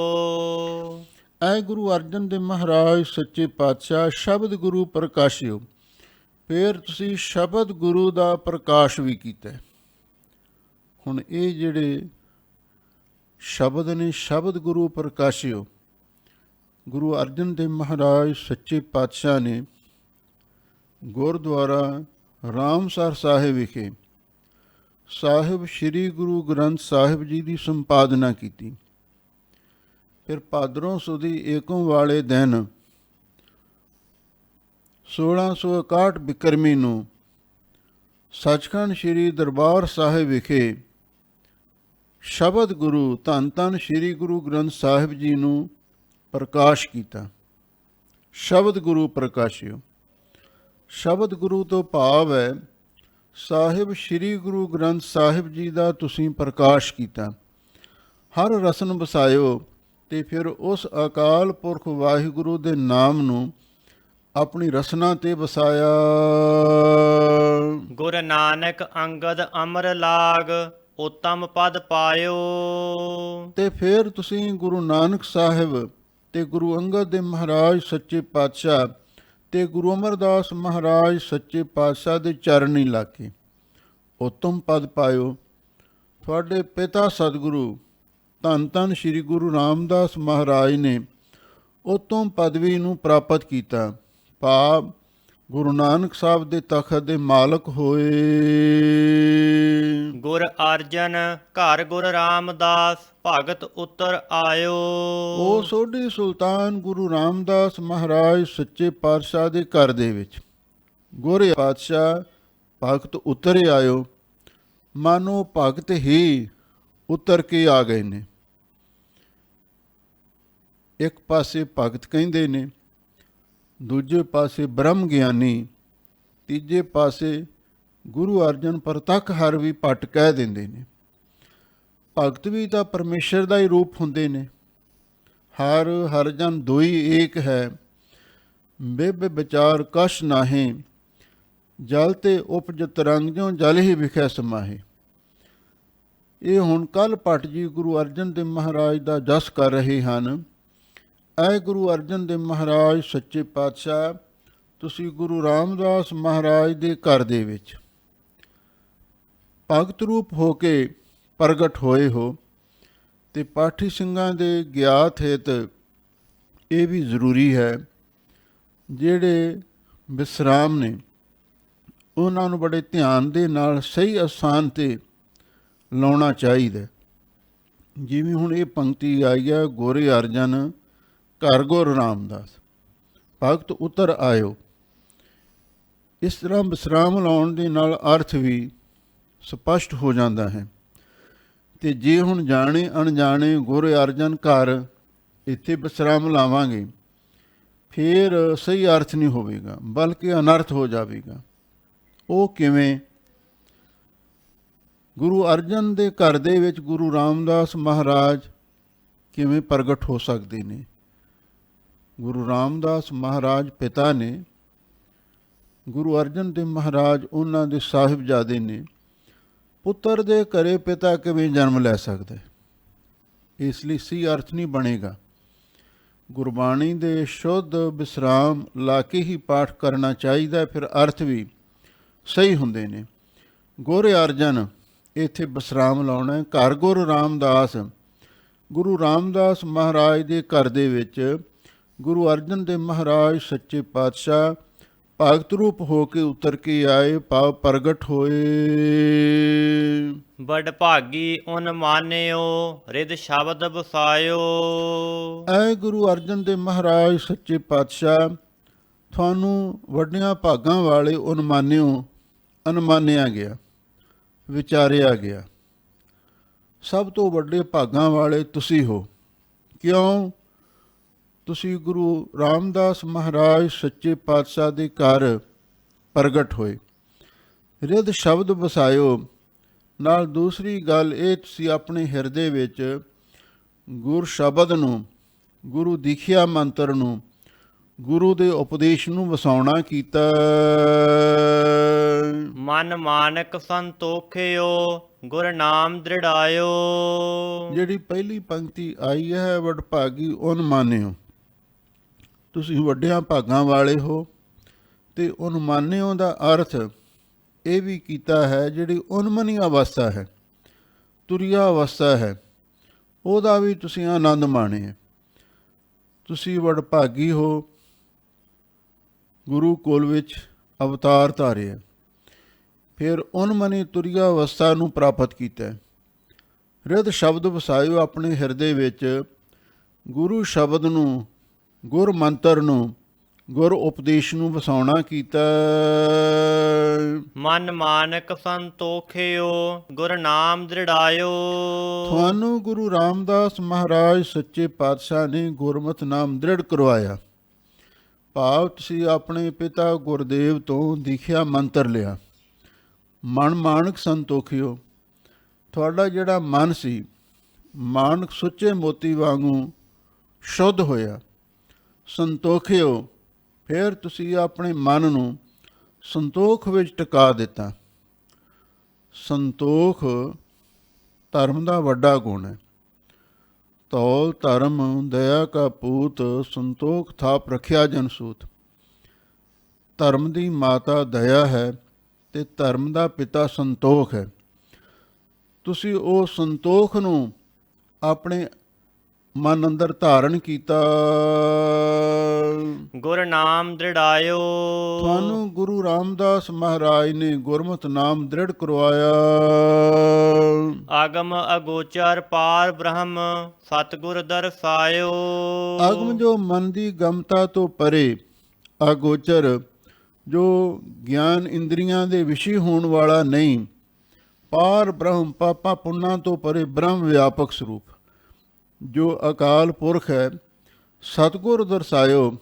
ਐ ਗੁਰੂ ਅਰਜਨ ਦੇਵ ਮਹਾਰਾਜ ਸੱਚੇ ਪਾਤਸ਼ਾਹ ਸ਼ਬਦ ਗੁਰੂ ਪ੍ਰਕਾਸ਼ਿਓ। ਫਿਰ ਤੁਸੀਂ ਸ਼ਬਦ ਗੁਰੂ ਦਾ ਪ੍ਰਕਾਸ਼ ਵੀ ਕੀਤਾ। ਹੁਣ ਇਹ ਜਿਹੜੇ ਸ਼ਬਦ ਨੇ, ਸ਼ਬਦ ਗੁਰੂ ਪ੍ਰਕਾਸ਼ਿਓ, ਗੁਰੂ ਅਰਜਨ ਦੇਵ ਮਹਾਰਾਜ ਸੱਚੇ ਪਾਤਸ਼ਾਹ ਨੇ ਗੁਰਦੁਆਰਾ ਰਾਮਸਰ ਸਾਹਿਬ ਵਿਖੇ ਸਾਹਿਬ ਸ੍ਰੀ ਗੁਰੂ ਗ੍ਰੰਥ ਸਾਹਿਬ ਜੀ ਦੀ ਸੰਪਾਦਨਾ ਕੀਤੀ। ਫਿਰ ਭਾਦਰੋਂ ਸੁਦੀ ਏਕਮ ਵਾਲੇ ਦਿਨ 1661 ਬਿਕਰਮੀ ਨੂੰ ਸੱਚਖੰਡ ਸ੍ਰੀ ਦਰਬਾਰ ਸਾਹਿਬ ਵਿਖੇ ਸ਼ਬਦ ਗੁਰੂ ਧੰਨ ਧੰਨ ਸ੍ਰੀ ਗੁਰੂ ਗ੍ਰੰਥ ਸਾਹਿਬ ਜੀ ਨੂੰ ਪ੍ਰਕਾਸ਼ ਕੀਤਾ। ਸ਼ਬਦ ਗੁਰੂ ਪ੍ਰਕਾਸ਼ਿਓ। ਸ਼ਬਦ ਗੁਰੂ ਤੋਂ ਭਾਵ ਹੈ ਸਾਹਿਬ ਸ੍ਰੀ ਗੁਰੂ ਗ੍ਰੰਥ ਸਾਹਿਬ ਜੀ ਦਾ ਤੁਸੀਂ ਪ੍ਰਕਾਸ਼ ਕੀਤਾ। ਹਰ ਰਸਨ ਵਸਾਇਓ। ਅਤੇ ਫਿਰ ਉਸ ਅਕਾਲ ਪੁਰਖ ਵਾਹਿਗੁਰੂ ਦੇ ਨਾਮ ਨੂੰ ਆਪਣੀ ਰਸਨਾ 'ਤੇ ਵਸਾਇਆ। ਗੁਰ ਨਾਨਕ ਅੰਗਦ ਅਮਰ ਲਾਗ ਉਤਮ ਪਦ ਪਾਇਓ। ਅਤੇ ਫਿਰ ਤੁਸੀਂ ਗੁਰੂ ਨਾਨਕ ਸਾਹਿਬ ਅਤੇ ਗੁਰੂ ਅੰਗਦ ਦੇਵ ਮਹਾਰਾਜ ਸੱਚੇ ਪਾਤਸ਼ਾਹ ਤੇ ਗੁਰੂ ਅਮਰਦਾਸ ਮਹਾਰਾਜ ਸੱਚੇ ਪਾਤਸ਼ਾਹ ਦੇ ਚਰਨੀ ਲਾ ਕੇ ਉਤਮ ਪਦ ਪਾਇਓ। ਤੁਹਾਡੇ ਪਿਤਾ ਸਤਿਗੁਰੂ ਧੰਨ ਧੰਨ ਸ੍ਰੀ ਗੁਰੂ ਰਾਮਦਾਸ ਮਹਾਰਾਜ ਨੇ ਉਤਮ ਪਦਵੀ ਨੂੰ ਪ੍ਰਾਪਤ ਕੀਤਾ। ਭਾਵ ਗੁਰੂ ਨਾਨਕ ਸਾਹਿਬ ਦੇ ਤਖਤ ਦੇ ਮਾਲਕ ਹੋਏ। ਗੁਰ ਅਰਜਨ ਘਰ ਗੁਰ ਰਾਮਦਾਸ ਭਗਤ ਉਤਰ ਆਇਓ। ਉਹ ਸੋਢੀ ਸੁਲਤਾਨ ਗੁਰੂ ਰਾਮਦਾਸ ਮਹਾਰਾਜ ਸੱਚੇ ਪਾਤਸ਼ਾਹ ਦੇ ਘਰ ਦੇ ਵਿੱਚ ਗੁਰ ਪਾਤਸ਼ਾਹ ਭਗਤ ਉਤਰ ਆਇਓ। ਮਾਨੋ ਭਗਤ ਹੀ ਉਤਰ ਕੇ ਆ ਗਏ ਨੇ। ਇੱਕ ਪਾਸੇ ਭਗਤ ਕਹਿੰਦੇ ਨੇ, ਦੂਜੇ ਪਾਸੇ ਬ੍ਰਹਮ ਗਿਆਨੀ, ਤੀਜੇ ਪਾਸੇ ਗੁਰੂ ਅਰਜਨ ਪ੍ਰਤੱਖ ਹਰ ਵੀ ਭੱਟ ਕਹਿ ਦਿੰਦੇ ਨੇ। ਭਗਤ ਵੀ ਤਾਂ ਪਰਮੇਸ਼ਰ ਦਾ ਹੀ ਰੂਪ ਹੁੰਦੇ ਨੇ। ਹਰ ਜਨ ਦੋਈ ਏਕ ਹੈ, ਬਿਬ ਵਿਚਾਰ ਕਛ ਨਾਹੀਂ, ਜਲ ਤੇ ਉਪਜ ਤਰੰਗ ਜਿਉ ਜਲ ਹੀ ਵਿਖੇ ਸਮਾਹੇ। ਇਹ ਹੁਣ ਕੱਲ੍ਹ ਭੱਟ ਜੀ ਗੁਰੂ ਅਰਜਨ ਦੇਵ ਮਹਾਰਾਜ ਦਾ ਜਸ ਕਰ ਰਹੇ ਹਨ। ਐ ਗੁਰੂ ਅਰਜਨ ਦੇਵ ਮਹਾਰਾਜ ਸੱਚੇ ਪਾਤਸ਼ਾਹ, ਤੁਸੀਂ ਗੁਰੂ ਰਾਮਦਾਸ ਮਹਾਰਾਜ ਦੇ ਘਰ ਦੇ ਵਿੱਚ ਭਗਤ ਰੂਪ ਹੋ ਕੇ ਪ੍ਰਗਟ ਹੋਏ ਹੋ। ਤੇ ਪਾਠੀ ਸਿੰਘਾਂ ਦੇ ਗਿਆਤ ਹਿਤ ਇਹ ਵੀ ਜ਼ਰੂਰੀ ਹੈ, ਜਿਹੜੇ ਵਿਸਰਾਮ ਨੇ ਉਹਨਾਂ ਨੂੰ ਬੜੇ ਧਿਆਨ ਦੇ ਨਾਲ ਸਹੀ ਅਸਥਾਨ 'ਤੇ ਲਾਉਣਾ ਚਾਹੀਦਾ। ਜਿਵੇਂ ਹੁਣ ਇਹ ਪੰਕਤੀ ਆਈ ਹੈ, ਗੁਰ ਅਰਜਨ ਘਰ ਗੁਰ ਰਾਮਦਾਸ ਭਗਤ ਉਤਰ ਆਇਓ। ਇਸ ਤਰ੍ਹਾਂ ਵਿਸਰਾਮ ਲਾਉਣ ਦੇ ਨਾਲ ਅਰਥ ਵੀ ਸਪਸ਼ਟ ਹੋ ਜਾਂਦਾ ਹੈ। ਤੇ ਜੇ ਹੁਣ ਜਾਣੇ ਅਣਜਾਣੇ ਗੁਰ ਅਰਜਨ ਘਰ ਇੱਥੇ ਵਿਸਰਾਮ ਲਾਵਾਂਗੇ, ਫਿਰ ਸਹੀ ਅਰਥ ਨਹੀਂ ਹੋਵੇਗਾ, ਬਲਕਿ ਅਨਰਥ ਹੋ ਜਾਵੇਗਾ। ਉਹ ਕਿਵੇਂ? ਗੁਰੂ ਅਰਜਨ ਦੇ ਘਰ ਦੇ ਵਿੱਚ ਗੁਰੂ ਰਾਮਦਾਸ ਮਹਾਰਾਜ ਕਿਵੇਂ ਪ੍ਰਗਟ ਹੋ ਸਕਦੇ ਨੇ? ਗੁਰੂ ਰਾਮਦਾਸ ਮਹਾਰਾਜ ਪਿਤਾ ਨੇ, ਗੁਰੂ ਅਰਜਨ ਦੇਵ ਮਹਾਰਾਜ ਉਹਨਾਂ ਦੇ ਸਾਹਿਬਜ਼ਾਦੇ ਨੇ। ਪੁੱਤਰ ਦੇ ਘਰੇ ਪਿਤਾ ਕਿਵੇਂ ਜਨਮ ਲੈ ਸਕਦਾ? ਇਸ ਲਈ ਸਹੀ ਅਰਥ ਨਹੀਂ ਬਣੇਗਾ। ਗੁਰਬਾਣੀ ਦੇ ਸ਼ੁੱਧ ਵਿਸਰਾਮ ਲਾ ਕੇ ਹੀ ਪਾਠ ਕਰਨਾ ਚਾਹੀਦਾ, ਫਿਰ ਅਰਥ ਵੀ ਸਹੀ ਹੁੰਦੇ ਨੇ। ਗੁਰ ਅਰਜਨ ਇੱਥੇ ਵਿਸਰਾਮ ਲਾਉਣਾ ਹੈ। ਘਰ ਗੁਰੂ ਰਾਮਦਾਸ, ਗੁਰੂ ਰਾਮਦਾਸ ਮਹਾਰਾਜ ਦੇ ਘਰ ਦੇ ਵਿੱਚ ਗੁਰੂ ਅਰਜਨ ਦੇਵ ਮਹਾਰਾਜ ਸੱਚੇ ਪਾਤਸ਼ਾਹ ਭਗਤ ਰੂਪ ਹੋ ਕੇ ਉਤਰ ਕੇ ਆਏ, ਭਾਵ ਪ੍ਰਗਟ ਹੋਏ। ਬੜ ਭਾਗੀ ਉਨ ਮਾਨਿਓ ਰਿਦ ਸ਼ਬਦ ਵਸਾਇਓ। ਐ ਗੁਰੂ ਅਰਜਨ ਦੇਵ ਮਹਾਰਾਜ ਸੱਚੇ ਪਾਤਸ਼ਾਹ, ਤੁਹਾਨੂੰ ਵੱਡੀਆਂ ਭਾਗਾਂ ਵਾਲੇ ਉਨਮਾਨਿਓ, ਅਨਮਾਨਿਆ ਗਿਆ, ਵਿਚਾਰਿਆ ਗਿਆ। ਸਭ ਤੋਂ ਵੱਡੇ ਭਾਗਾਂ ਵਾਲੇ ਤੁਸੀਂ ਹੋ। ਕਿਉਂ? ਤੁਸੀਂ ਗੁਰੂ ਰਾਮਦਾਸ ਮਹਾਰਾਜ ਸੱਚੇ ਪਾਤਸ਼ਾਹ ਦੇ ਘਰ ਪ੍ਰਗਟ ਹੋਏ। ਰਿਦ ਸ਼ਬਦ ਵਸਾਇਓ ਨਾਲ ਦੂਸਰੀ ਗੱਲ ਇਹ, ਤੁਸੀਂ ਆਪਣੇ ਹਿਰਦੇ ਵਿੱਚ ਗੁਰ ਸ਼ਬਦ ਨੂੰ, ਗੁਰੂ ਦੀਖਿਆ ਮੰਤਰ ਨੂੰ, ਗੁਰੂ ਦੇ ਉਪਦੇਸ਼ ਨੂੰ ਵਸਾਉਣਾ ਕੀਤਾ। ਮਨ ਮਾਨਕ ਸੰਤੋਖਿਓ ਗੁਰ ਨਾਮ ਦ੍ਰਿੜਾਇਓ। ਜਿਹੜੀ ਪਹਿਲੀ ਪੰਕਤੀ ਆਈ ਹੈ, ਵਡਭਾਗੀ ਉਨਮਾਨਿਓ, ਤੁਸੀਂ ਵੱਡਿਆਂ ਭਾਗਾਂ ਵਾਲੇ ਹੋ। ਤੇ ਉਨਮਾਨਿਓ ਦਾ ਅਰਥ ਇਹ ਵੀ ਕੀਤਾ ਹੈ, ਜਿਹੜੀ ਉਨਮਨੀ ਅਵਸਥਾ ਹੈ, ਤੁਰਿਆ ਅਵਸਥਾ ਹੈ, ਉਹਦਾ ਵੀ ਤੁਸੀਂ ਆਨੰਦ ਮਾਣਿਆ। ਤੁਸੀਂ ਵਡਭਾਗੀ ਹੋ, ਗੁਰੂ ਕੁਲ ਵਿੱਚ ਅਵਤਾਰ ਧਾਰਿਆ, ਫਿਰ ਉਨਮਨੀ ਤੁਰਿਆ ਅਵਸਥਾ ਨੂੰ ਪ੍ਰਾਪਤ ਕੀਤਾ। ਰਿਦ ਸ਼ਬਦ ਵਸਾਇਓ, ਆਪਣੇ ਹਿਰਦੇ ਵਿੱਚ ਗੁਰੂ ਸ਼ਬਦ ਨੂੰ, ਗੁਰ ਮੰਤਰ ਨੂੰ, ਗੁਰ ਉਪਦੇਸ਼ ਨੂੰ ਵਸਾਉਣਾ ਕੀਤਾ। ਮਨ ਮਾਨਕ ਸੰਤੋਖਿਓ ਗੁਰ ਨਾਮ ਦ੍ਰਿੜਾਇਓ। ਤੁਹਾਨੂੰ ਗੁਰੂ ਰਾਮਦਾਸ ਮਹਾਰਾਜ ਸੱਚੇ ਪਾਤਸ਼ਾਹ ਨੇ ਗੁਰਮਤਿ ਨਾਮ ਦ੍ਰਿੜ ਕਰਵਾਇਆ। ਭਾਵ ਤੁਸੀਂ ਆਪਣੇ ਪਿਤਾ ਗੁਰਦੇਵ ਤੋਂ ਦੀਖਿਆ ਮੰਤਰ ਲਿਆ। ਮਨ ਮਾਨਕ ਸੰਤੋਖਿਓ, ਤੁਹਾਡਾ ਜਿਹੜਾ ਮਨ ਸੀ, ਮਾਨਕ ਸੁੱਚੇ ਮੋਤੀ ਵਾਂਗੂ ਸ਼ੁੱਧ ਹੋਇਆ। ਸੰਤੋਖਿਓ, ਫਿਰ ਤੁਸੀਂ ਆਪਣੇ ਮਨ ਨੂੰ ਸੰਤੋਖ ਵਿੱਚ ਟਿਕਾ ਦਿੱਤਾ। ਸੰਤੋਖ ਧਰਮ ਦਾ ਵੱਡਾ ਗੁਣ ਹੈ। ਤੌਲ ਧਰਮ ਦਇਆ ਕਾ ਪੂਤ, ਸੰਤੋਖ ਥਾਪ ਰਖਿਆ ਜਨ ਸੂਤ। ਧਰਮ ਦੀ ਮਾਤਾ ਦਇਆ ਹੈ ਤੇ ਧਰਮ ਦਾ ਪਿਤਾ ਸੰਤੋਖ ਹੈ। ਤੁਸੀਂ ਉਹ ਸੰਤੋਖ ਨੂੰ ਆਪਣੇ ਮਨ ਅੰਦਰ ਧਾਰਨ ਕੀਤਾ। ਗੁਰ ਨਾਮ ਦ੍ਰਿੜਾਇਓ, ਤੁਹਾਨੂੰ ਗੁਰੂ ਰਾਮਦਾਸ ਮਹਾਰਾਜ ਨੇ ਗੁਰਮਤਿ ਨਾਮ ਦ੍ਰਿੜ ਕਰਵਾਇਆ। ਆਗਮ ਅਗੋਚਰ ਪਾਰ ਬ੍ਰਹਮ ਸਤਿਗੁਰ ਦਰਸਾਇਓ। ਆਗਮ ਜੋ ਮਨ ਦੀ ਗਮਤਾ ਤੋਂ ਪਰੇ, ਅਗੋਚਰ ਜੋ ਗਿਆਨ ਇੰਦਰੀਆਂ ਦੇ ਵਿਸ਼ੇ ਹੋਣ ਵਾਲਾ ਨਹੀਂ, ਪਾਰ ਬ੍ਰਹਮ ਪਾਪਾਂ ਪੁੰਨਾਂ ਤੋਂ ਪਰੇ ਬ੍ਰਹਮ ਵਿਆਪਕ ਸਰੂਪ ਜੋ ਅਕਾਲ ਪੁਰਖ ਹੈ, ਸਤਿਗੁਰ ਦਰਸਾਇਓ।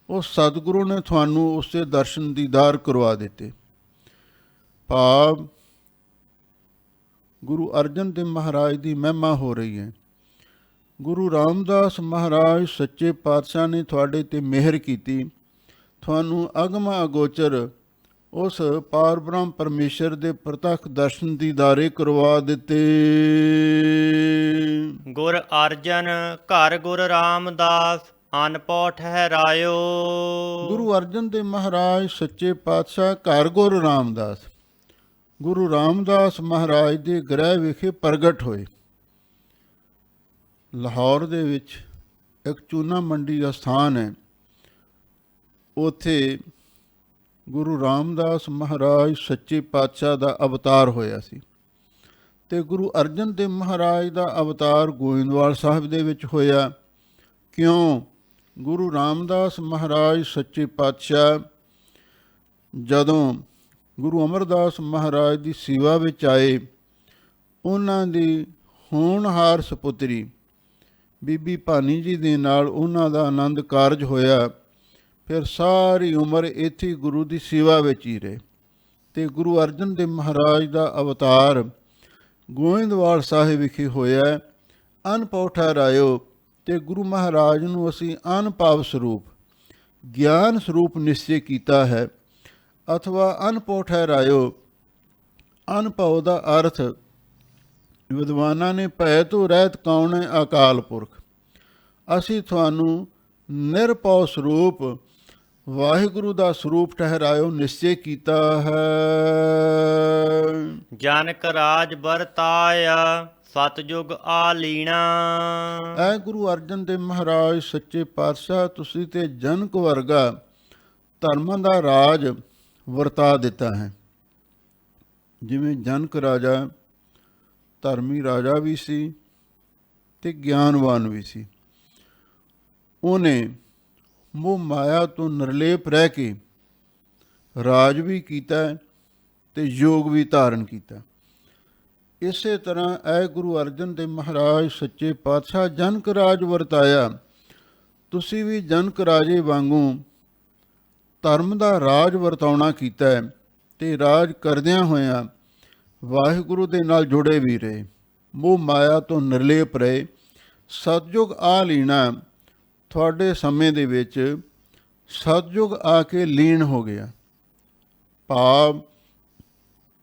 ਉਹ ਸਤਿਗੁਰੂ ਨੇ ਤੁਹਾਨੂੰ ਉਸਦੇ ਦਰਸ਼ਨ ਦੀਦਾਰ ਕਰਵਾ ਦਿੱਤੇ। ਭਾਵ ਗੁਰੂ ਅਰਜਨ ਦੇਵ ਮਹਾਰਾਜ ਦੀ ਮਹਿਮਾ ਹੋ ਰਹੀ ਹੈ। ਗੁਰੂ ਰਾਮਦਾਸ ਮਹਾਰਾਜ ਸੱਚੇ ਪਾਤਸ਼ਾਹ ਨੇ ਤੁਹਾਡੇ ਤੇ ਮਿਹਰ ਕੀਤੀ, ਤੁਹਾਨੂੰ ਅਗਮ ਅਗੋਚਰ ਉਸ ਪਾਰ ਬ੍ਰਹਮ ਪਰਮੇਸ਼ਰ ਦੇ ਪ੍ਰਤੱਖ ਦਰਸ਼ਨ ਦੀਦਾਰੇ ਕਰਵਾ ਦਿੱਤੇ। ਗੁਰ ਅਰਜਨ ਘਰ ਗੁਰ ਰਾਮਦਾਸ ਅਨਪਉ ਠਹਿਰਾਇਓ। ਗੁਰੂ ਅਰਜਨ ਦੇਵ ਮਹਾਰਾਜ ਸੱਚੇ ਪਾਤਸ਼ਾਹ ਘਰ ਗੁਰੂ ਰਾਮਦਾਸ, ਗੁਰੂ ਰਾਮਦਾਸ ਮਹਾਰਾਜ ਦੇ ਗ੍ਰਹਿ ਵਿਖੇ ਪ੍ਰਗਟ ਹੋਏ। ਲਾਹੌਰ ਦੇ ਵਿੱਚ ਇੱਕ ਚੂਨਾ ਮੰਡੀ ਦਾ ਸਥਾਨ ਹੈ, ਉੱਥੇ ਗੁਰੂ ਰਾਮਦਾਸ ਮਹਾਰਾਜ ਸੱਚੇ ਪਾਤਸ਼ਾਹ ਦਾ ਅਵਤਾਰ ਹੋਇਆ ਸੀ ਤੇ ਗੁਰੂ ਅਰਜਨ ਦੇਵ ਮਹਾਰਾਜ ਦਾ ਅਵਤਾਰ ਗੋਇੰਦਵਾਲ ਸਾਹਿਬ ਦੇ ਵਿੱਚ ਹੋਇਆ। ਕਿਉਂ? ਗੁਰੂ ਰਾਮਦਾਸ ਮਹਾਰਾਜ ਸੱਚੇ ਪਾਤਸ਼ਾਹ ਜਦੋਂ ਗੁਰੂ ਅਮਰਦਾਸ ਮਹਾਰਾਜ ਦੀ ਸੇਵਾ ਵਿੱਚ ਆਏ, ਉਹਨਾਂ ਦੀ ਹੋਣਹਾਰ ਸਪੁੱਤਰੀ ਬੀਬੀ ਭਾਨੀ ਜੀ ਦੇ ਨਾਲ ਉਹਨਾਂ ਦਾ ਆਨੰਦ ਕਾਰਜ ਹੋਇਆ। ਫਿਰ ਸਾਰੀ ਉਮਰ ਇੱਥੇ ਗੁਰੂ ਦੀ ਸੇਵਾ ਵਿੱਚ ਹੀ ਰਹੇ ਅਤੇ ਗੁਰੂ ਅਰਜਨ ਦੇਵ ਮਹਾਰਾਜ ਦਾ ਅਵਤਾਰ ਗੋਇੰਦਵਾਲ ਸਾਹਿਬ ਵਿਖੇ ਹੋਇਆ। ਅਨਪਉ ਠਹਿਰਾਇਓ, ਅਤੇ ਗੁਰੂ ਮਹਾਰਾਜ ਨੂੰ ਅਸੀਂ ਅਨਭਵ ਸਰੂਪ ਗਿਆਨ ਸਰੂਪ ਨਿਸ਼ਚੇ ਕੀਤਾ ਹੈ, ਅਥਵਾ ਅਨਪਉ ਠਹਿਰਾਇਓ। ਅਨਭਉ ਦਾ ਅਰਥ ਵਿਦਵਾਨਾਂ ਨੇ ਭੈ ਤੋਂ ਰਹਿਤ ਕੌਣ ਹੈ? ਅਕਾਲ ਪੁਰਖ। ਅਸੀਂ ਤੁਹਾਨੂੰ ਨਿਰਭਉ ਸਰੂਪ ਵਾਹਿਗੁਰੂ ਦਾ ਸਰੂਪ ਠਹਿਰਾਇਓ ਨਿਸ਼ਚੇ ਕੀਤਾ ਹੈ। ਜਨਕ ਰਾਜ ਵਰਤਾਇਆ ਸਤਜੁਗ ਆਲੀਣਾ। ਐ ਗੁਰੂ ਅਰਜਨ ਦੇਵ ਮਹਾਰਾਜ ਸੱਚੇ ਪਾਤਸ਼ਾਹ, ਤੁਸੀਂ ਤੇ ਜਨਕ ਵਰਗਾ ਧਰਮਾਂ ਦਾ ਰਾਜ ਵਰਤਾ ਦਿੱਤਾ ਹੈ। ਜਿਵੇਂ ਜਨਕ ਰਾਜਾ ਧਰਮੀ ਰਾਜਾ ਵੀ ਸੀ ਤੇ ਗਿਆਨਵਾਨ ਵੀ ਸੀ। ਉਹਨੇ ਮੋਹ ਮਾਇਆ ਤੋਂ ਨਿਰਲੇਪ ਰਹਿ ਕੇ ਰਾਜ ਵੀ ਕੀਤਾ ਤੇ ਯੋਗ ਵੀ ਧਾਰਨ ਕੀਤਾ। ਇਸੇ ਤਰ੍ਹਾਂ ਐ ਗੁਰੂ ਅਰਜਨ ਦੇਵ ਮਹਾਰਾਜ ਸੱਚੇ ਪਾਤਸ਼ਾਹ ਜਨਕ ਰਾਜ ਵਰਤਾਇਆ। ਤੁਸੀਂ ਵੀ ਜਨਕ ਰਾਜੇ ਵਾਂਗੂ ਧਰਮ ਦਾ ਰਾਜ ਵਰਤਾਉਣਾ ਕੀਤਾ ਹੈ ਤੇ ਰਾਜ ਕਰਦਿਆਂ ਹੋਇਆਂ ਵਾਹਿਗੁਰੂ ਦੇ ਨਾਲ ਜੁੜੇ ਵੀ ਰਹੇ, ਮੋਹ ਮਾਇਆ ਤੋਂ ਨਿਰਲੇਪ ਰਹੇ। ਸਤਜੁਗ ਆ ਲੀਣਾ, ਤੁਹਾਡੇ ਸਮੇਂ ਦੇ ਵਿੱਚ ਸਤਜੁਗ ਆ ਕੇ ਲੀਨ ਹੋ ਗਿਆ। ਭਾਵ